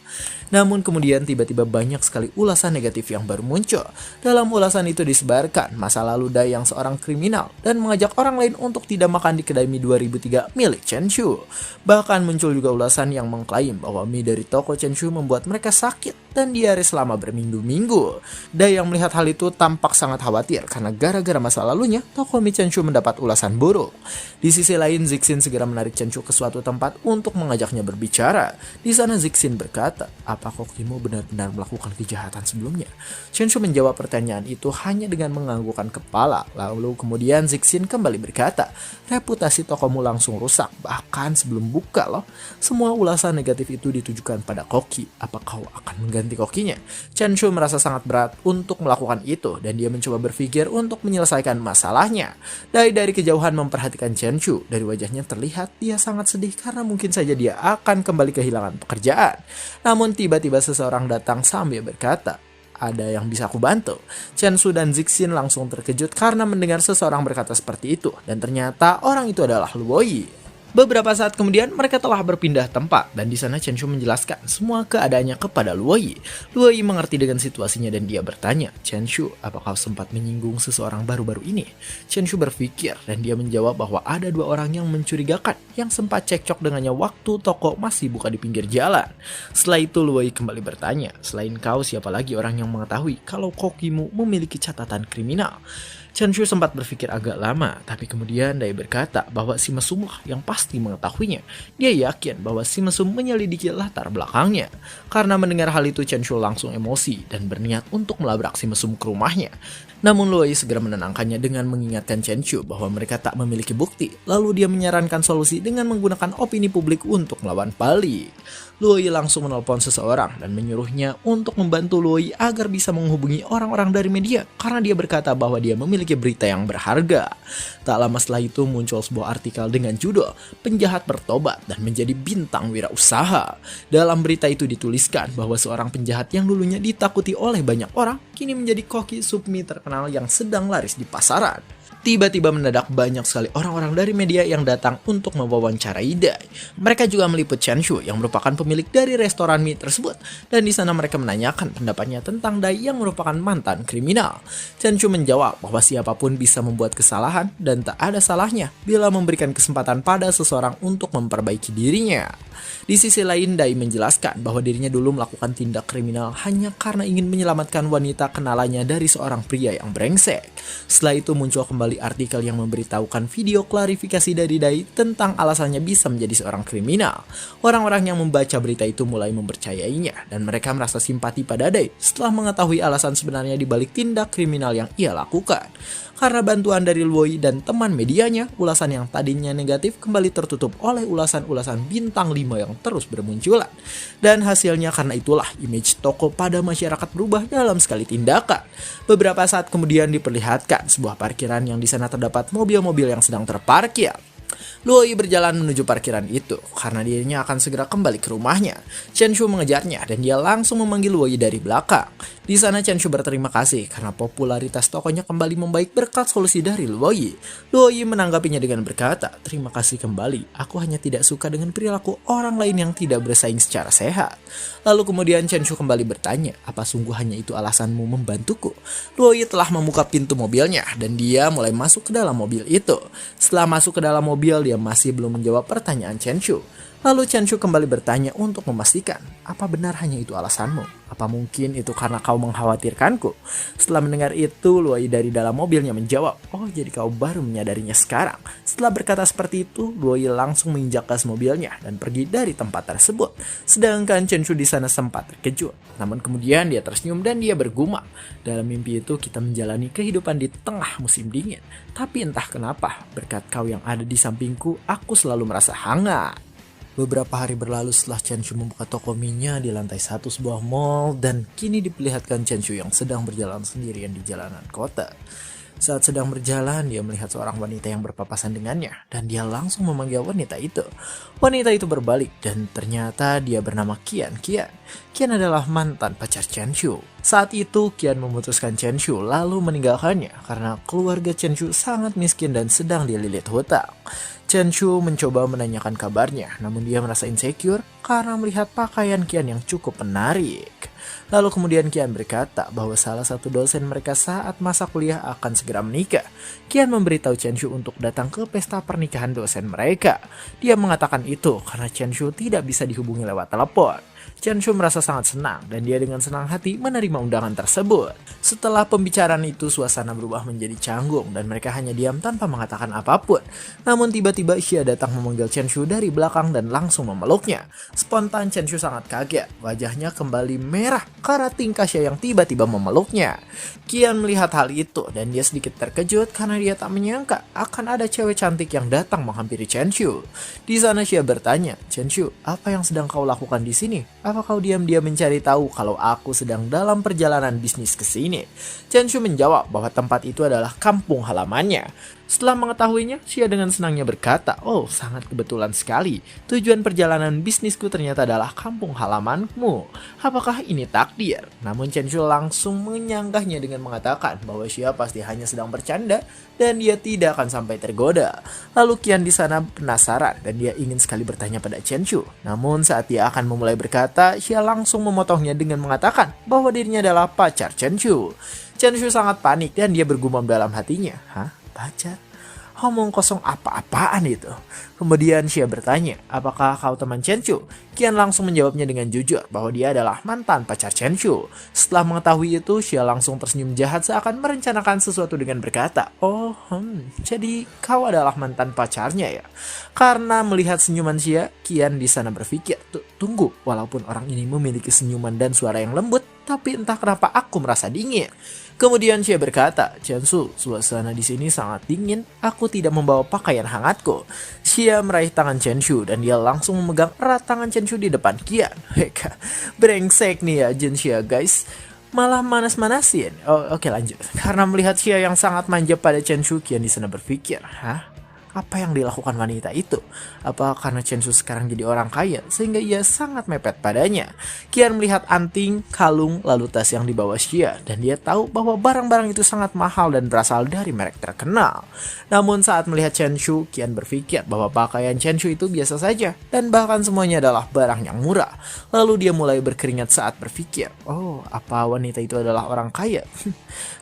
Namun kemudian tiba-tiba banyak sekali ulasan negatif yang baru muncul. Dalam ulasan itu disebarkan masa lalu Dai yang seorang kriminal dan mengajak orang lain untuk tidak makan di kedai mie 2003 milik Chen Shu. Bahkan muncul juga ulasan yang mengklaim bahwa mie dari toko Chen Shu membuat mereka sakit dan diare selama berminggu-minggu. Dai yang melihat hal itu tampak sangat khawatir karena gara-gara masa lalunya toko mie Chen Shu mendapat ulasan buruk. Di sisi lain, Zixin segera menarik Chen Shu ke suatu tempat untuk mengajaknya berbicara. Di sana Zixin berkata, apa kokimu benar-benar melakukan kejahatan sebelumnya? Chen Shu menjawab pertanyaan itu hanya dengan menganggukkan kepala. Lalu kemudian Zixin kembali berkata, reputasi tokomu langsung rusak, bahkan sebelum buka loh. Semua ulasan negatif itu ditujukan pada koki. Apa kau akan mengganti kokinya? Chen Shu merasa sangat berat untuk melakukan itu dan dia mencoba berpikir untuk menyelesaikan masalahnya. Dari kejauhan memperhatikan Chen Shu, dari wajahnya terlihat dia sangat sedih karena mungkin saja dia akan kembali kehilangan pekerjaan. Namun tiba-tiba seseorang datang sambil berkata, ada yang bisa aku bantu? Chen Shu dan Zixin langsung terkejut karena mendengar seseorang berkata seperti itu, dan ternyata orang itu adalah Luoyi. Beberapa saat kemudian mereka telah berpindah tempat dan di sana Chen Shu menjelaskan semua keadaannya kepada Luoyi. Luoyi mengerti dengan situasinya dan dia bertanya, Chen Shu, apakah kau sempat menyinggung seseorang baru-baru ini? Chen Shu berpikir dan dia menjawab bahwa ada dua orang yang mencurigakan yang sempat cekcok dengannya waktu toko masih buka di pinggir jalan. Setelah itu Luoyi kembali bertanya, selain kau siapa lagi orang yang mengetahui kalau kokimu memiliki catatan kriminal? Chen Shu sempat berpikir agak lama, tapi kemudian Dai berkata bahwa si mesumlah yang pasti mengetahuinya. Dia yakin bahwa si mesum menyelidiki latar belakangnya. Karena mendengar hal itu, Chen Shu langsung emosi dan berniat untuk melabrak si mesum ke rumahnya. Namun Luoyi segera menenangkannya dengan mengingatkan Chen Shu bahwa mereka tak memiliki bukti. Lalu dia menyarankan solusi dengan menggunakan opini publik untuk melawan balik. Luoyi langsung menelpon seseorang dan menyuruhnya untuk membantu Luoyi agar bisa menghubungi orang-orang dari media karena dia berkata bahwa dia memiliki berita yang berharga. Tak lama setelah itu muncul sebuah artikel dengan judul Penjahat Bertobat dan Menjadi Bintang Wirausaha. Dalam berita itu dituliskan bahwa seorang penjahat yang dulunya ditakuti oleh banyak orang kini menjadi koki sup mie terkenal yang sedang laris di pasaran. Tiba-tiba mendadak banyak sekali orang-orang dari media yang datang untuk mewawancarai Dai. Mereka juga meliput Chen Shu yang merupakan pemilik dari restoran mie tersebut. Dan di sana mereka menanyakan pendapatnya tentang Dai yang merupakan mantan kriminal. Chen Shu menjawab bahwa siapapun bisa membuat kesalahan dan tak ada salahnya bila memberikan kesempatan pada seseorang untuk memperbaiki dirinya. Di sisi lain, Dai menjelaskan bahwa dirinya dulu melakukan tindak kriminal hanya karena ingin menyelamatkan wanita kenalannya dari seorang pria yang brengsek. Setelah itu muncul kembali artikel yang memberitahukan video klarifikasi dari Dai tentang alasannya bisa menjadi seorang kriminal. Orang-orang yang membaca berita itu mulai mempercayainya dan mereka merasa simpati pada Dai setelah mengetahui alasan sebenarnya di balik tindak kriminal yang ia lakukan. Karena bantuan dari Luoyi dan teman medianya, ulasan yang tadinya negatif kembali tertutup oleh ulasan-ulasan bintang 5 yang terus bermunculan. Dan hasilnya karena itulah image toko pada masyarakat berubah dalam sekali tindakan. Beberapa saat kemudian diperlihatkan sebuah parkiran yang di sana terdapat mobil-mobil yang sedang terparkir. Luoyi berjalan menuju parkiran itu karena dirinya akan segera kembali ke rumahnya. Chenshu mengejarnya dan dia langsung memanggil Luoyi dari belakang. Di sana Chenshu berterima kasih karena popularitas tokonya kembali membaik berkat solusi dari Luoyi. Luoyi menanggapinya dengan berkata, "Terima kasih kembali, aku hanya tidak suka dengan perilaku orang lain yang tidak bersaing secara sehat." Lalu kemudian Chenshu kembali bertanya, "Apa sungguh hanya itu alasanmu membantuku?" Luoyi telah membuka pintu mobilnya dan dia mulai masuk ke dalam mobil itu. Setelah masuk ke dalam mobil, dia masih belum menjawab pertanyaan Chenshu. Lalu Chenshu kembali bertanya untuk memastikan, "Apa benar hanya itu alasanmu? Apa mungkin itu karena kau mengkhawatirkanku?" Setelah mendengar itu, Luoyi dari dalam mobilnya menjawab, "Oh, jadi kau baru menyadarinya sekarang." Setelah berkata seperti itu, Luoyi langsung menginjak gas mobilnya dan pergi dari tempat tersebut. Sedangkan Chenshu di sana sempat terkejut. Namun kemudian dia tersenyum dan dia bergumam, "Dalam mimpi itu kita menjalani kehidupan di tengah musim dingin. Tapi entah kenapa, berkat kau yang ada di sampingku, aku selalu merasa hangat." Beberapa hari berlalu setelah Chenshu membuka toko mie-nya di lantai 1 sebuah mall dan kini diperlihatkan Chenshu yang sedang berjalan sendirian di jalanan kota. Saat sedang berjalan, dia melihat seorang wanita yang berpapasan dengannya dan dia langsung memanggil wanita itu. Wanita itu berbalik dan ternyata dia bernama Qian. Qian adalah mantan pacar Chenshu. Saat itu Qian memutuskan Chenshu lalu meninggalkannya karena keluarga Chenshu sangat miskin dan sedang dililit hutang. Chenshu mencoba menanyakan kabarnya, namun dia merasa insecure karena melihat pakaian Qian yang cukup menarik. Lalu kemudian Qian berkata bahwa salah satu dosen mereka saat masa kuliah akan segera menikah. Qian memberitahu Chenshu untuk datang ke pesta pernikahan dosen mereka. Dia mengatakan itu karena Chenshu tidak bisa dihubungi lewat telepon. Chenshu merasa sangat senang dan dia dengan senang hati menerima undangan tersebut. Setelah pembicaraan itu, suasana berubah menjadi canggung dan mereka hanya diam tanpa mengatakan apapun. Namun tiba-tiba Xia datang memanggil Chenshu dari belakang dan langsung memeluknya. Spontan Chenshu sangat kaget, wajahnya kembali merah karena tingkah Xia yang tiba-tiba memeluknya. Qian melihat hal itu dan dia sedikit terkejut karena dia tak menyangka akan ada cewek cantik yang datang menghampiri Chenshu. Di sana Xia bertanya, "Chenshu, apa yang sedang kau lakukan di sini? Apa kau diam-diam mencari tahu kalau aku sedang dalam perjalanan bisnis ke sini?" Chenshu menjawab bahwa tempat itu adalah kampung halamannya. Setelah mengetahuinya, Xia dengan senangnya berkata, "Oh, sangat kebetulan sekali. Tujuan perjalanan bisnisku ternyata adalah kampung halamanmu. Apakah ini takdir?" Namun Chenshu langsung menyanggahnya dengan mengatakan bahwa Xia pasti hanya sedang bercanda dan dia tidak akan sampai tergoda. Lalu Qian di sana penasaran dan dia ingin sekali bertanya pada Chenshu. Namun saat dia akan memulai berkata, Xia langsung memotongnya dengan mengatakan bahwa dirinya adalah pacar Chenshu. Chenshu sangat panik dan dia bergumam dalam hatinya, "Hah? Pacar? Omong kosong apa-apaan itu?" Kemudian Xia bertanya, "Apakah kau teman Chenshu?" Qian langsung menjawabnya dengan jujur bahwa dia adalah mantan pacar Chenshu. Setelah mengetahui itu, Xia langsung tersenyum jahat seakan merencanakan sesuatu dengan berkata, "Oh, jadi kau adalah mantan pacarnya ya?" Karena melihat senyuman Xia, Qian di sana berpikir, Tunggu, walaupun orang ini memiliki senyuman dan suara yang lembut, tapi entah kenapa aku merasa dingin." Kemudian Xia berkata, "Chenshu, suasana di sini sangat dingin. Aku tidak membawa pakaian hangatku." Xia meraih tangan Chenshu dan dia langsung memegang erat tangan Chenshu di depan Qian. Heka, brengsek nih ya Jin Xia guys. Malah manas-manasin. Oke, lanjut. Karena melihat Xia yang sangat manja pada Chenshu, Qian di sana berpikir, "Hah? Apa yang dilakukan wanita itu? Apa karena Chenshu sekarang jadi orang kaya sehingga ia sangat mepet padanya?" Qian melihat anting, kalung, lalu tas yang dibawa Xia dan dia tahu bahwa barang-barang itu sangat mahal dan berasal dari merek terkenal. Namun saat melihat Chenshu, Qian berpikir bahwa pakaian Chenshu itu biasa saja dan bahkan semuanya adalah barang yang murah. Lalu dia mulai berkeringat saat berpikir, "Oh, apa wanita itu adalah orang kaya?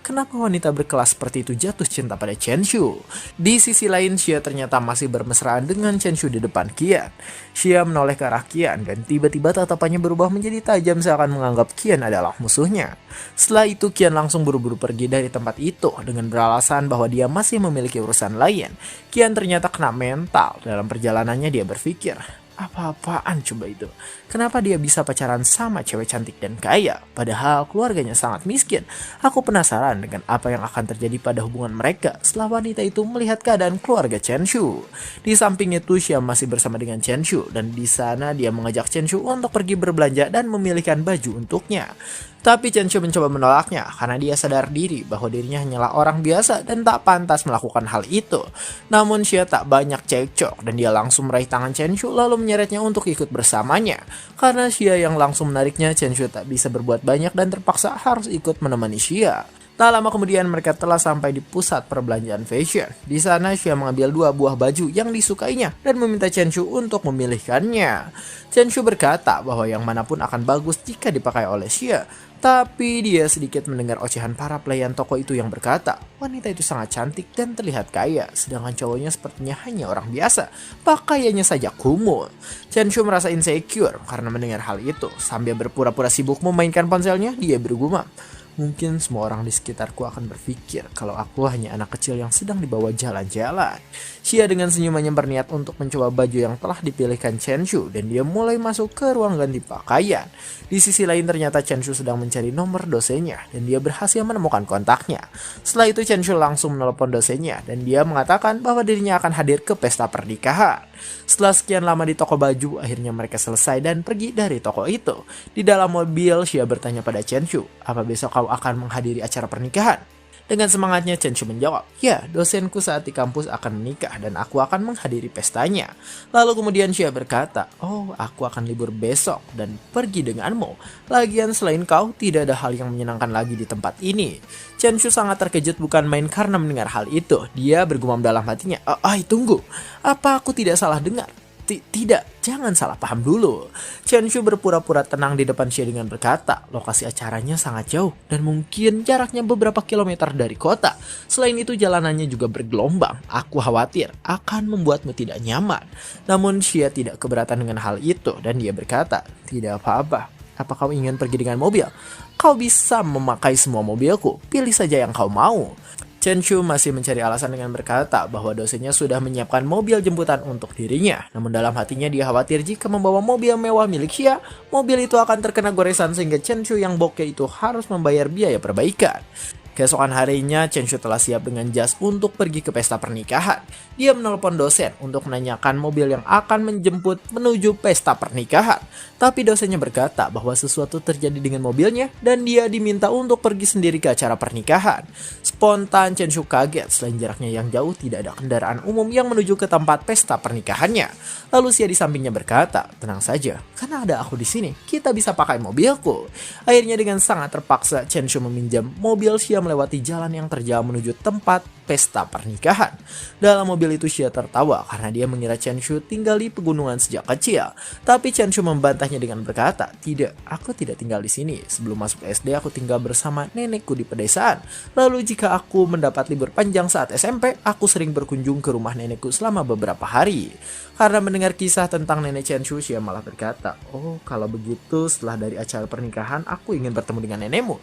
Kenapa wanita berkelas seperti itu jatuh cinta pada Chenshu?" Di sisi lain, Xia ternyata masih bermesraan dengan Chenshu di depan Qian. Xia menoleh ke arah Qian dan tiba-tiba tatapannya berubah menjadi tajam seakan menganggap Qian adalah musuhnya. Setelah itu Qian langsung buru-buru pergi dari tempat itu dengan beralasan bahwa dia masih memiliki urusan lain. Qian ternyata kena mental. Dalam perjalanannya dia berpikir, apa-apaan coba itu? Kenapa dia bisa pacaran sama cewek cantik dan kaya, padahal keluarganya sangat miskin? Aku penasaran dengan apa yang akan terjadi pada hubungan mereka setelah wanita itu melihat keadaan keluarga Chenshu. Di samping itu, Xia masih bersama dengan Chenshu dan di sana dia mengajak Chenshu untuk pergi berbelanja dan memilihkan baju untuknya. Tapi Chen Shu mencoba menolaknya karena dia sadar diri bahwa dirinya hanyalah orang biasa dan tak pantas melakukan hal itu. Namun Xia tak banyak cekcok dan dia langsung meraih tangan Chen Shu lalu menyeretnya untuk ikut bersamanya. Karena Xia yang langsung menariknya, Chen Shu tak bisa berbuat banyak dan terpaksa harus ikut menemani Xia. Tak lama kemudian mereka telah sampai di pusat perbelanjaan fashion. Di sana Xia mengambil 2 buah baju yang disukainya dan meminta Chen Shu untuk memilihkannya. Chen Shu berkata bahwa yang manapun akan bagus jika dipakai oleh Xia. Tapi dia sedikit mendengar ocehan para pelayan toko itu yang berkata, wanita itu sangat cantik dan terlihat kaya, sedangkan cowoknya sepertinya hanya orang biasa, pakaiannya saja kumuh. Chen Shu merasa insecure karena mendengar hal itu. Sambil berpura-pura sibuk memainkan ponselnya, dia bergumam, mungkin semua orang di sekitarku akan berpikir kalau aku hanya anak kecil yang sedang dibawa jalan-jalan. Xia dengan senyumannya berniat untuk mencoba baju yang telah dipilihkan Chen Shu dan dia mulai masuk ke ruang ganti pakaian. Di sisi lain ternyata Chen Shu sedang mencari nomor dosennya dan dia berhasil menemukan kontaknya. Setelah itu Chen Shu langsung menelpon dosennya dan dia mengatakan bahwa dirinya akan hadir ke pesta pernikahan. Setelah sekian lama di toko baju, akhirnya mereka selesai dan pergi dari toko itu. Di dalam mobil, Xia bertanya pada Chen Shu, apa besok kau akan menghadiri acara pernikahan? Dengan semangatnya Chen Shu menjawab, ya, dosenku saat di kampus akan menikah dan aku akan menghadiri pestanya. Lalu kemudian Xia berkata, oh, aku akan libur besok dan pergi denganmu. Lagian selain kau, tidak ada hal yang menyenangkan lagi di tempat ini. Chen Shu sangat terkejut bukan main karena mendengar hal itu. Dia bergumam dalam hatinya, tunggu, apa aku tidak salah dengar? Tidak, jangan salah paham dulu. Chen Shu berpura-pura tenang di depan Xia dengan berkata, lokasi acaranya sangat jauh dan mungkin jaraknya beberapa kilometer dari kota. Selain itu jalanannya juga bergelombang. Aku khawatir akan membuatmu tidak nyaman. Namun Xia tidak keberatan dengan hal itu dan dia berkata, tidak apa-apa. Apa kau ingin pergi dengan mobil? Kau bisa memakai semua mobilku, pilih saja yang kau mau. Chen Shu masih mencari alasan dengan berkata bahwa dosennya sudah menyiapkan mobil jemputan untuk dirinya. Namun dalam hatinya dia khawatir jika membawa mobil mewah milik Xia, mobil itu akan terkena goresan sehingga Chen Shu yang bokeh itu harus membayar biaya perbaikan. Keesokan harinya, Chen Shu telah siap dengan jas untuk pergi ke pesta pernikahan. Dia menelpon dosen untuk menanyakan mobil yang akan menjemput menuju pesta pernikahan. Tapi dosennya berkata bahwa sesuatu terjadi dengan mobilnya dan dia diminta untuk pergi sendiri ke acara pernikahan. Spontan Chen Shu kaget selain jaraknya yang jauh tidak ada kendaraan umum yang menuju ke tempat pesta pernikahannya. Lalu Xia di sampingnya berkata, tenang saja, karena ada aku di sini, kita bisa pakai mobilku. Akhirnya dengan sangat terpaksa Chen Shu meminjam mobil Xia melewati jalan yang terjal menuju tempat pesta pernikahan. Dalam mobil itu Xia tertawa karena dia mengira Chen Shu tinggal di pegunungan sejak kecil. Tapi Chen Shu membantahnya dengan berkata, tidak, aku tidak tinggal di sini. Sebelum masuk SD aku tinggal bersama nenekku di pedesaan. Lalu jika aku mendapat libur panjang saat SMP, aku sering berkunjung ke rumah nenekku selama beberapa hari. Karena mendengar kisah tentang nenek Chen Shu, Xia malah berkata, oh kalau begitu setelah dari acara pernikahan aku ingin bertemu dengan nenekmu.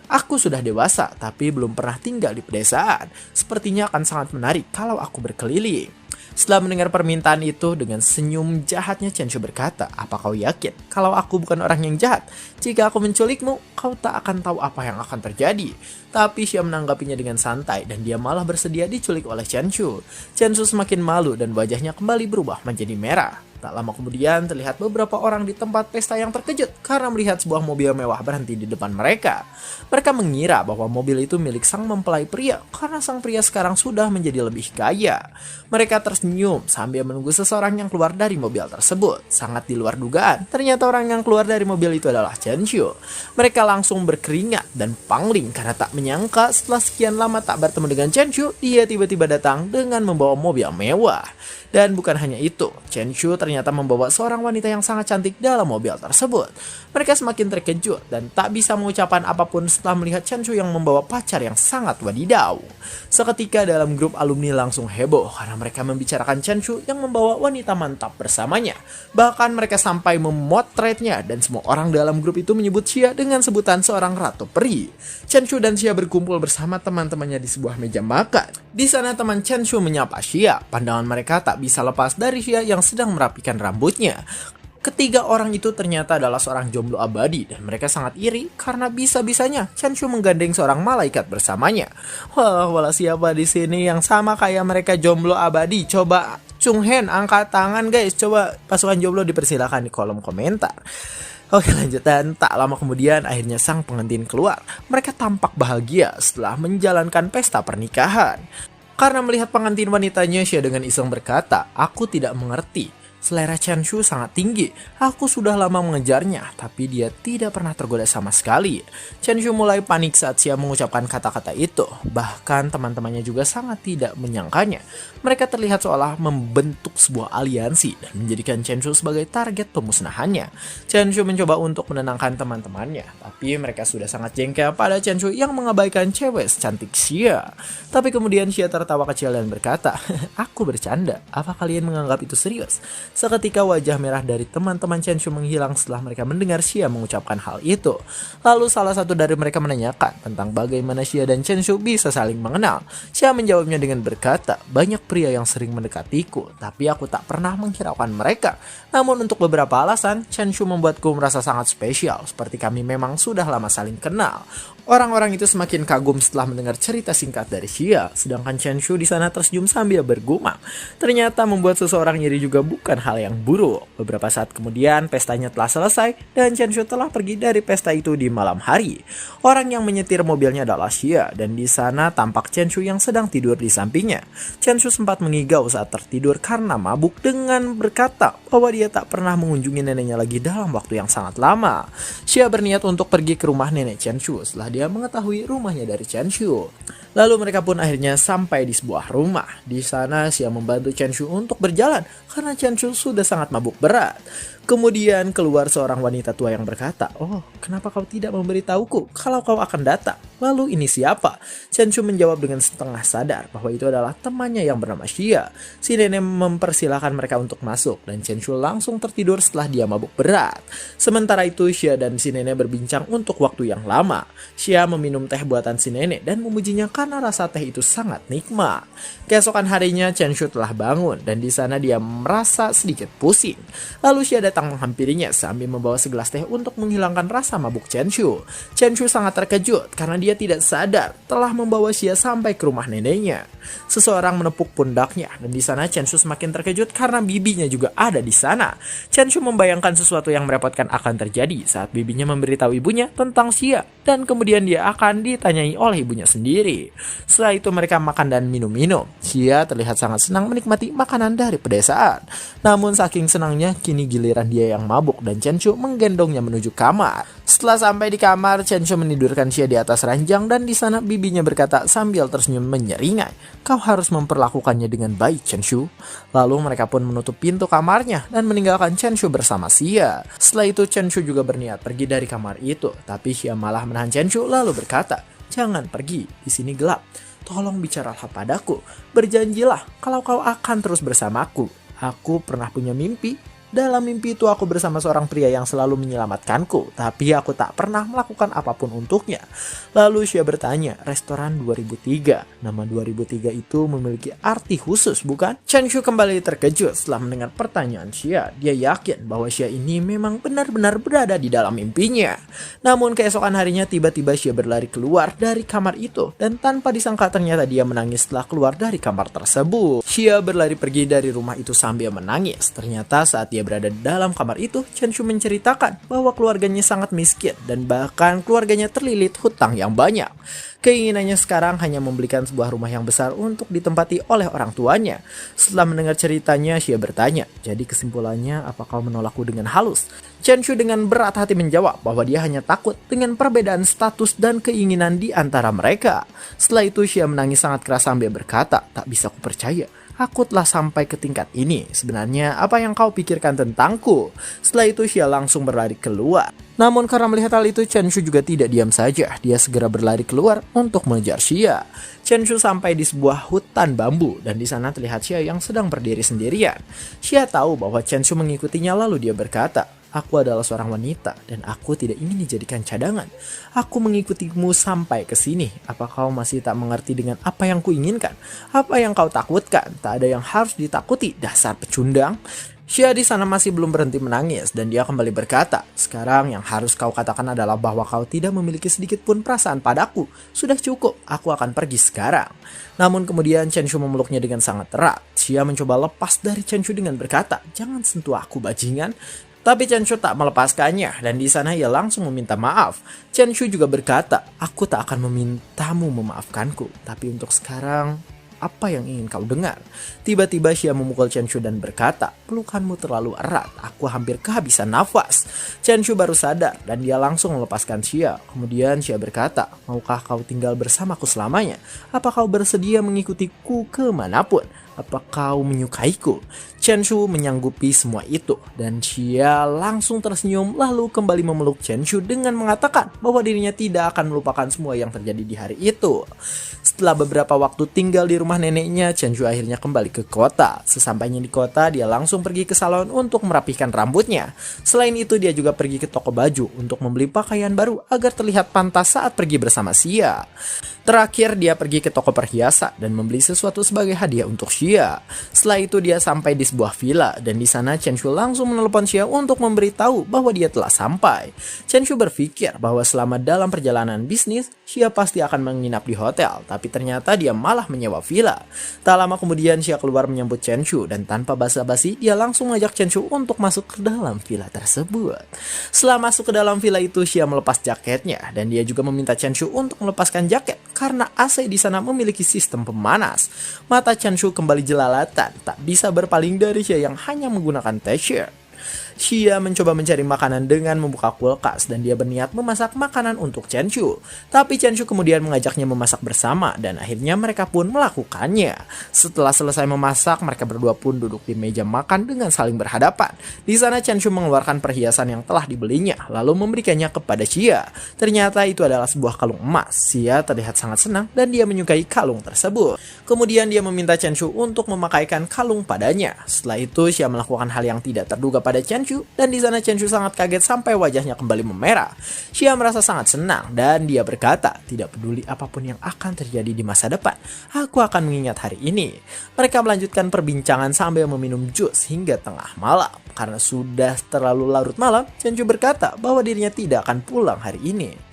Aku sudah dewasa, tapi belum pernah tinggal di pedesaan. Sepertinya akan sangat menarik kalau aku berkeliling. Setelah mendengar permintaan itu, dengan senyum jahatnya Chen Shu berkata, apa kau yakin kalau aku bukan orang yang jahat? Jika aku menculikmu, kau tak akan tahu apa yang akan terjadi. Tapi Xia menanggapinya dengan santai dan dia malah bersedia diculik oleh Chen Shu. Chen Shu semakin malu dan wajahnya kembali berubah menjadi merah. Tak lama kemudian terlihat beberapa orang di tempat pesta yang terkejut karena melihat sebuah mobil mewah berhenti di depan mereka. Mereka mengira bahwa mobil itu milik sang mempelai pria karena sang pria sekarang sudah menjadi lebih kaya. Mereka tersenyum sambil menunggu seseorang yang keluar dari mobil tersebut. Sangat di luar dugaan, ternyata orang yang keluar dari mobil itu adalah Chen Shu. Mereka langsung berkeringat dan pangling karena tak menyangka setelah sekian lama tak bertemu dengan Chen Shu, dia tiba-tiba datang dengan membawa mobil mewah. Dan bukan hanya itu, Chen Shu ternyata membawa seorang wanita yang sangat cantik dalam mobil tersebut. Mereka semakin terkejut dan tak bisa mengucapkan apapun setelah melihat Chen Shu yang membawa pacar yang sangat wadidaw. Seketika dalam grup alumni langsung heboh karena mereka membicarakan Chen Shu yang membawa wanita mantap bersamanya. Bahkan mereka sampai memotretnya dan semua orang dalam grup itu menyebut Xia dengan sebutan seorang ratu peri. Chen Shu dan Xia berkumpul bersama teman-temannya di sebuah meja makan. Di sana teman Chen Shu menyapa Xia. Pandangan mereka tak bisa lepas dari Xia yang sedang merapikan rambutnya. Ketiga orang itu ternyata adalah seorang jomblo abadi dan mereka sangat iri karena bisa-bisanya Chen Shu menggandeng seorang malaikat bersamanya. Walah siapa di sini yang sama kayak mereka jomblo abadi? Coba Chung Hen angkat tangan guys. Coba pasukan jomblo dipersilakan di kolom komentar. Oke lanjut, dan tak lama kemudian akhirnya sang pengantin keluar. Mereka tampak bahagia setelah menjalankan pesta pernikahan. Karena melihat pengantin wanitanya, Xia dengan iseng berkata, "Aku tidak mengerti. Selera Chenshu sangat tinggi. Aku sudah lama mengejarnya, tapi dia tidak pernah tergoda sama sekali." Chenshu mulai panik saat Xia mengucapkan kata-kata itu. Bahkan teman-temannya juga sangat tidak menyangkanya. Mereka terlihat seolah membentuk sebuah aliansi dan menjadikan Chenshu sebagai target pemusnahannya. Chenshu mencoba untuk menenangkan teman-temannya, tapi mereka sudah sangat jengkel pada Chenshu yang mengabaikan cewek secantik Xia. Tapi kemudian Xia tertawa kecil dan berkata, "Aku bercanda. Apa kalian menganggap itu serius?" Seketika wajah merah dari teman-teman Chenshu menghilang setelah mereka mendengar Xia mengucapkan hal itu. Lalu salah satu dari mereka menanyakan tentang bagaimana Xia dan Chenshu bisa saling mengenal. Xia menjawabnya dengan berkata, "Banyak pria yang sering mendekatiku, tapi aku tak pernah menghiraukan mereka. Namun untuk beberapa alasan, Chenshu membuatku merasa sangat spesial, seperti kami memang sudah lama saling kenal." Orang-orang itu semakin kagum setelah mendengar cerita singkat dari Xia, sedangkan Chenshu di sana tersenyum sambil bergumam. Ternyata membuat seseorang iri juga bukan hal yang buruk. Beberapa saat kemudian pestanya telah selesai dan Chenshu telah pergi dari pesta itu di malam hari. Orang yang menyetir mobilnya adalah Xia dan di sana tampak Chenshu yang sedang tidur di sampingnya. Chenshu sempat mengigau saat tertidur karena mabuk dengan berkata bahwa dia tak pernah mengunjungi neneknya lagi dalam waktu yang sangat lama. Xia berniat untuk pergi ke rumah nenek Chenshu setelah dia mengetahui rumahnya dari Chenshu. Lalu mereka pun akhirnya sampai di sebuah rumah. Di sana Xia membantu Chenshu untuk berjalan karena Chenshu sudah sangat mabuk berat. Kemudian keluar seorang wanita tua yang berkata, "Oh, kenapa kau tidak memberitahuku kalau kau akan datang? Lalu ini siapa?" Chenshu menjawab dengan setengah sadar bahwa itu adalah temannya yang bernama Xia. Si nenek mempersilahkan mereka untuk masuk dan Chenshu langsung tertidur setelah dia mabuk berat. Sementara itu Xia dan si nenek berbincang untuk waktu yang lama. Xia meminum teh buatan si nenek dan memujinya karena rasa teh itu sangat nikmat. Keesokan harinya Chenshu telah bangun dan di sana dia merasa sedikit pusing. Lalu Xia datang menghampirinya sambil membawa segelas teh untuk menghilangkan rasa mabuk Chenshu. Chenshu sangat terkejut karena dia tidak sadar telah membawa Xia sampai ke rumah neneknya. Seseorang menepuk pundaknya dan di sana Chenshu semakin terkejut karena bibinya juga ada di sana. Chenshu membayangkan sesuatu yang merepotkan akan terjadi saat bibinya memberitahu ibunya tentang Xia dan kemudian dia akan ditanyai oleh ibunya sendiri. Setelah itu mereka makan dan minum-minum. Xia terlihat sangat senang menikmati makanan dari pedesaan. Namun saking senangnya kini giliran dia yang mabuk dan Chenshu menggendongnya menuju kamar. Setelah sampai di kamar, Chenshu menidurkan Xia di atas ranjang dan di sana bibinya berkata sambil tersenyum menyeringai, "Kau harus memperlakukannya dengan baik, Chenshu." Lalu mereka pun menutup pintu kamarnya dan meninggalkan Chenshu bersama Xia. Setelah itu Chenshu juga berniat pergi dari kamar itu, tapi Xia malah menahan Chenshu lalu berkata, "Jangan pergi, di sini gelap. Tolong bicaralah padaku. Berjanjilah kalau kau akan terus bersamaku. Aku pernah punya mimpi. Dalam mimpi itu aku bersama seorang pria yang selalu menyelamatkanku, tapi aku tak pernah melakukan apapun untuknya." Lalu Xia bertanya, "Restoran 2003, nama 2003 itu memiliki arti khusus, bukan?" Chenshu kembali terkejut setelah mendengar pertanyaan Xia. Dia yakin bahwa Xia ini memang benar-benar berada di dalam mimpinya. Namun keesokan harinya tiba-tiba Xia berlari keluar dari kamar itu dan tanpa disangka ternyata dia menangis setelah keluar dari kamar tersebut. Xia berlari pergi dari rumah itu sambil menangis. Ternyata saat dia berada di dalam kamar itu, Chenshu menceritakan bahwa keluarganya sangat miskin dan bahkan keluarganya terlilit hutang yang banyak. Keinginannya sekarang hanya membelikan sebuah rumah yang besar untuk ditempati oleh orang tuanya. Setelah mendengar ceritanya, Xia bertanya, "Jadi kesimpulannya apa kau menolakku dengan halus?" Chenshu dengan berat hati menjawab bahwa dia hanya takut dengan perbedaan status dan keinginan di antara mereka. Setelah itu Xia menangis sangat keras sambil berkata, "Tak bisa kupercaya. Aku telah sampai ke tingkat ini. Sebenarnya apa yang kau pikirkan tentangku?" Setelah itu Xia langsung berlari keluar. Namun karena melihat hal itu, Chenshu juga tidak diam saja. Dia segera berlari keluar untuk mengejar Xia. Chenshu sampai di sebuah hutan bambu dan di sana terlihat Xia yang sedang berdiri sendirian. Xia tahu bahwa Chenshu mengikutinya lalu dia berkata, "Aku adalah seorang wanita dan aku tidak ingin dijadikan cadangan. Aku mengikutimu sampai ke sini. Apa kau masih tak mengerti dengan apa yang kuinginkan? Apa yang kau takutkan? Tak ada yang harus ditakuti, dasar pecundang." Xia di sana masih belum berhenti menangis dan dia kembali berkata, "Sekarang yang harus kau katakan adalah bahwa kau tidak memiliki sedikit pun perasaan padaku. Sudah cukup, aku akan pergi sekarang." Namun kemudian Chenshu memeluknya dengan sangat erat. Xia mencoba lepas dari Chenshu dengan berkata, "Jangan sentuh aku, bajingan." Tapi Chen Shu tak melepaskannya dan di sana ia langsung meminta maaf. Chen Shu juga berkata, "Aku tak akan memintamu memaafkanku, tapi untuk sekarang apa yang ingin kau dengar?" Tiba-tiba Xia memukul Chen Shu dan berkata, "Pelukanmu terlalu erat, aku hampir kehabisan nafas." Chen Shu baru sadar dan dia langsung melepaskan Xia. Kemudian Xia berkata, "Maukah kau tinggal bersamaku selamanya? Apa kau bersedia mengikutiku kemanapun? Apa kau menyukaiku?" Chen Shu menyanggupi semua itu dan Xia langsung tersenyum lalu kembali memeluk Chen Shu dengan mengatakan bahwa dirinya tidak akan melupakan semua yang terjadi di hari itu. Setelah beberapa waktu tinggal di rumah neneknya, Chen Shu akhirnya kembali ke kota. Sesampainya di kota, dia langsung pergi ke salon untuk merapihkan rambutnya. Selain itu, dia juga pergi ke toko baju untuk membeli pakaian baru agar terlihat pantas saat pergi bersama Xia. Terakhir, dia pergi ke toko perhiasan dan membeli sesuatu sebagai hadiah untuk Xia. Setelah itu, dia sampai di sebuah villa dan di sana Chen Shu langsung menelepon Xia untuk memberitahu bahwa dia telah sampai. Chen Shu berpikir bahwa selama dalam perjalanan bisnis, Xia pasti akan menginap di hotel, tapi ternyata dia malah menyewa villa. Tak lama kemudian Xia keluar menyambut Chen Shu dan tanpa basa-basi, dia langsung mengajak Chen Shu untuk masuk ke dalam villa tersebut. Setelah masuk ke dalam villa itu, Xia melepas jaketnya dan dia juga meminta Chen Shu untuk melepaskan jaket karena AC di sana memiliki sistem pemanas. Mata Chen Shu kembali jelalatan, tak bisa berpaling dari Xia yang hanya menggunakan t-shirt. Xia mencoba mencari makanan dengan membuka kulkas dan dia berniat memasak makanan untuk Chen Shu. Tapi Chen Shu kemudian mengajaknya memasak bersama dan akhirnya mereka pun melakukannya. Setelah selesai memasak, mereka berdua pun duduk di meja makan dengan saling berhadapan. Di sana Chen Shu mengeluarkan perhiasan yang telah dibelinya lalu memberikannya kepada Xia. Ternyata itu adalah sebuah kalung emas. Xia terlihat sangat senang dan dia menyukai kalung tersebut. Kemudian dia meminta Chen Shu untuk memakaikan kalung padanya. Setelah itu Xia melakukan hal yang tidak terduga pada Chen Shu dan di sana Chen Shu sangat kaget sampai wajahnya kembali memerah. Xia merasa sangat senang dan dia berkata, "Tidak peduli apapun yang akan terjadi di masa depan, aku akan mengingat hari ini." Mereka melanjutkan perbincangan sambil meminum jus hingga tengah malam. Karena sudah terlalu larut malam, Chen Shu berkata bahwa dirinya tidak akan pulang hari ini.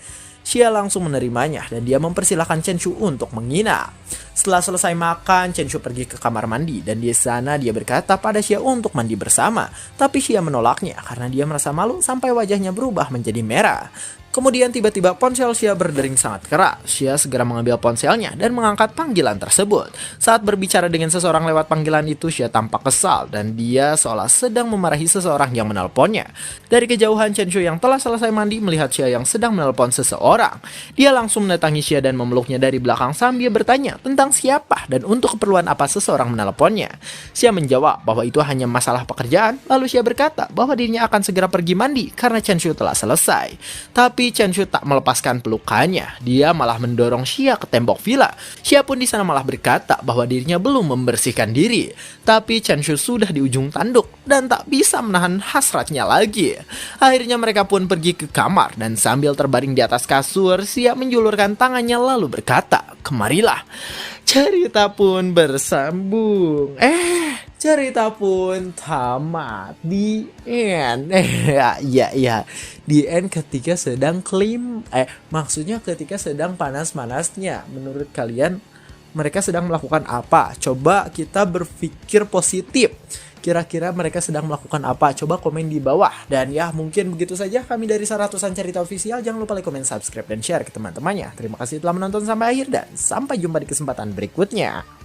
Xia langsung menerimanya dan dia mempersilahkan Chen Shu untuk menginap. Setelah selesai makan, Chen Shu pergi ke kamar mandi dan di sana dia berkata pada Xia untuk mandi bersama. Tapi Xia menolaknya karena dia merasa malu sampai wajahnya berubah menjadi merah. Kemudian tiba-tiba ponsel Xia berdering sangat keras. Xia segera mengambil ponselnya dan mengangkat panggilan tersebut. Saat berbicara dengan seseorang lewat panggilan itu, Xia tampak kesal dan dia seolah sedang memarahi seseorang yang menelponnya. Dari kejauhan, Chen Shu yang telah selesai mandi melihat Xia yang sedang menelpon seseorang. Dia langsung mendatangi Xia dan memeluknya dari belakang sambil bertanya tentang siapa dan untuk keperluan apa seseorang menelponnya. Xia menjawab bahwa itu hanya masalah pekerjaan. Lalu Xia berkata bahwa dirinya akan segera pergi mandi karena Chen Shu telah selesai. Tapi Chen Shu tak melepaskan pelukannya. Dia malah mendorong Xia ke tembok villa. Xia pun di sana malah berkata bahwa dirinya belum membersihkan diri. Tapi Chen Shu sudah di ujung tanduk dan tak bisa menahan hasratnya lagi. Akhirnya mereka pun pergi ke kamar dan sambil terbaring di atas kasur, Xia menjulurkan tangannya lalu berkata, "Kemarilah." Cerita pun bersambung. Cerita pun tamat di end. Di end ketika sedang maksudnya ketika sedang panas-panasnya. Menurut kalian mereka sedang melakukan apa? Coba kita berpikir positif. Kira-kira mereka sedang melakukan apa? Coba komen di bawah. Dan ya mungkin begitu saja kami dari Saratusan Cerita Official. Jangan lupa like, komen, subscribe, dan share ke teman-temannya. Terima kasih telah menonton sampai akhir dan sampai jumpa di kesempatan berikutnya.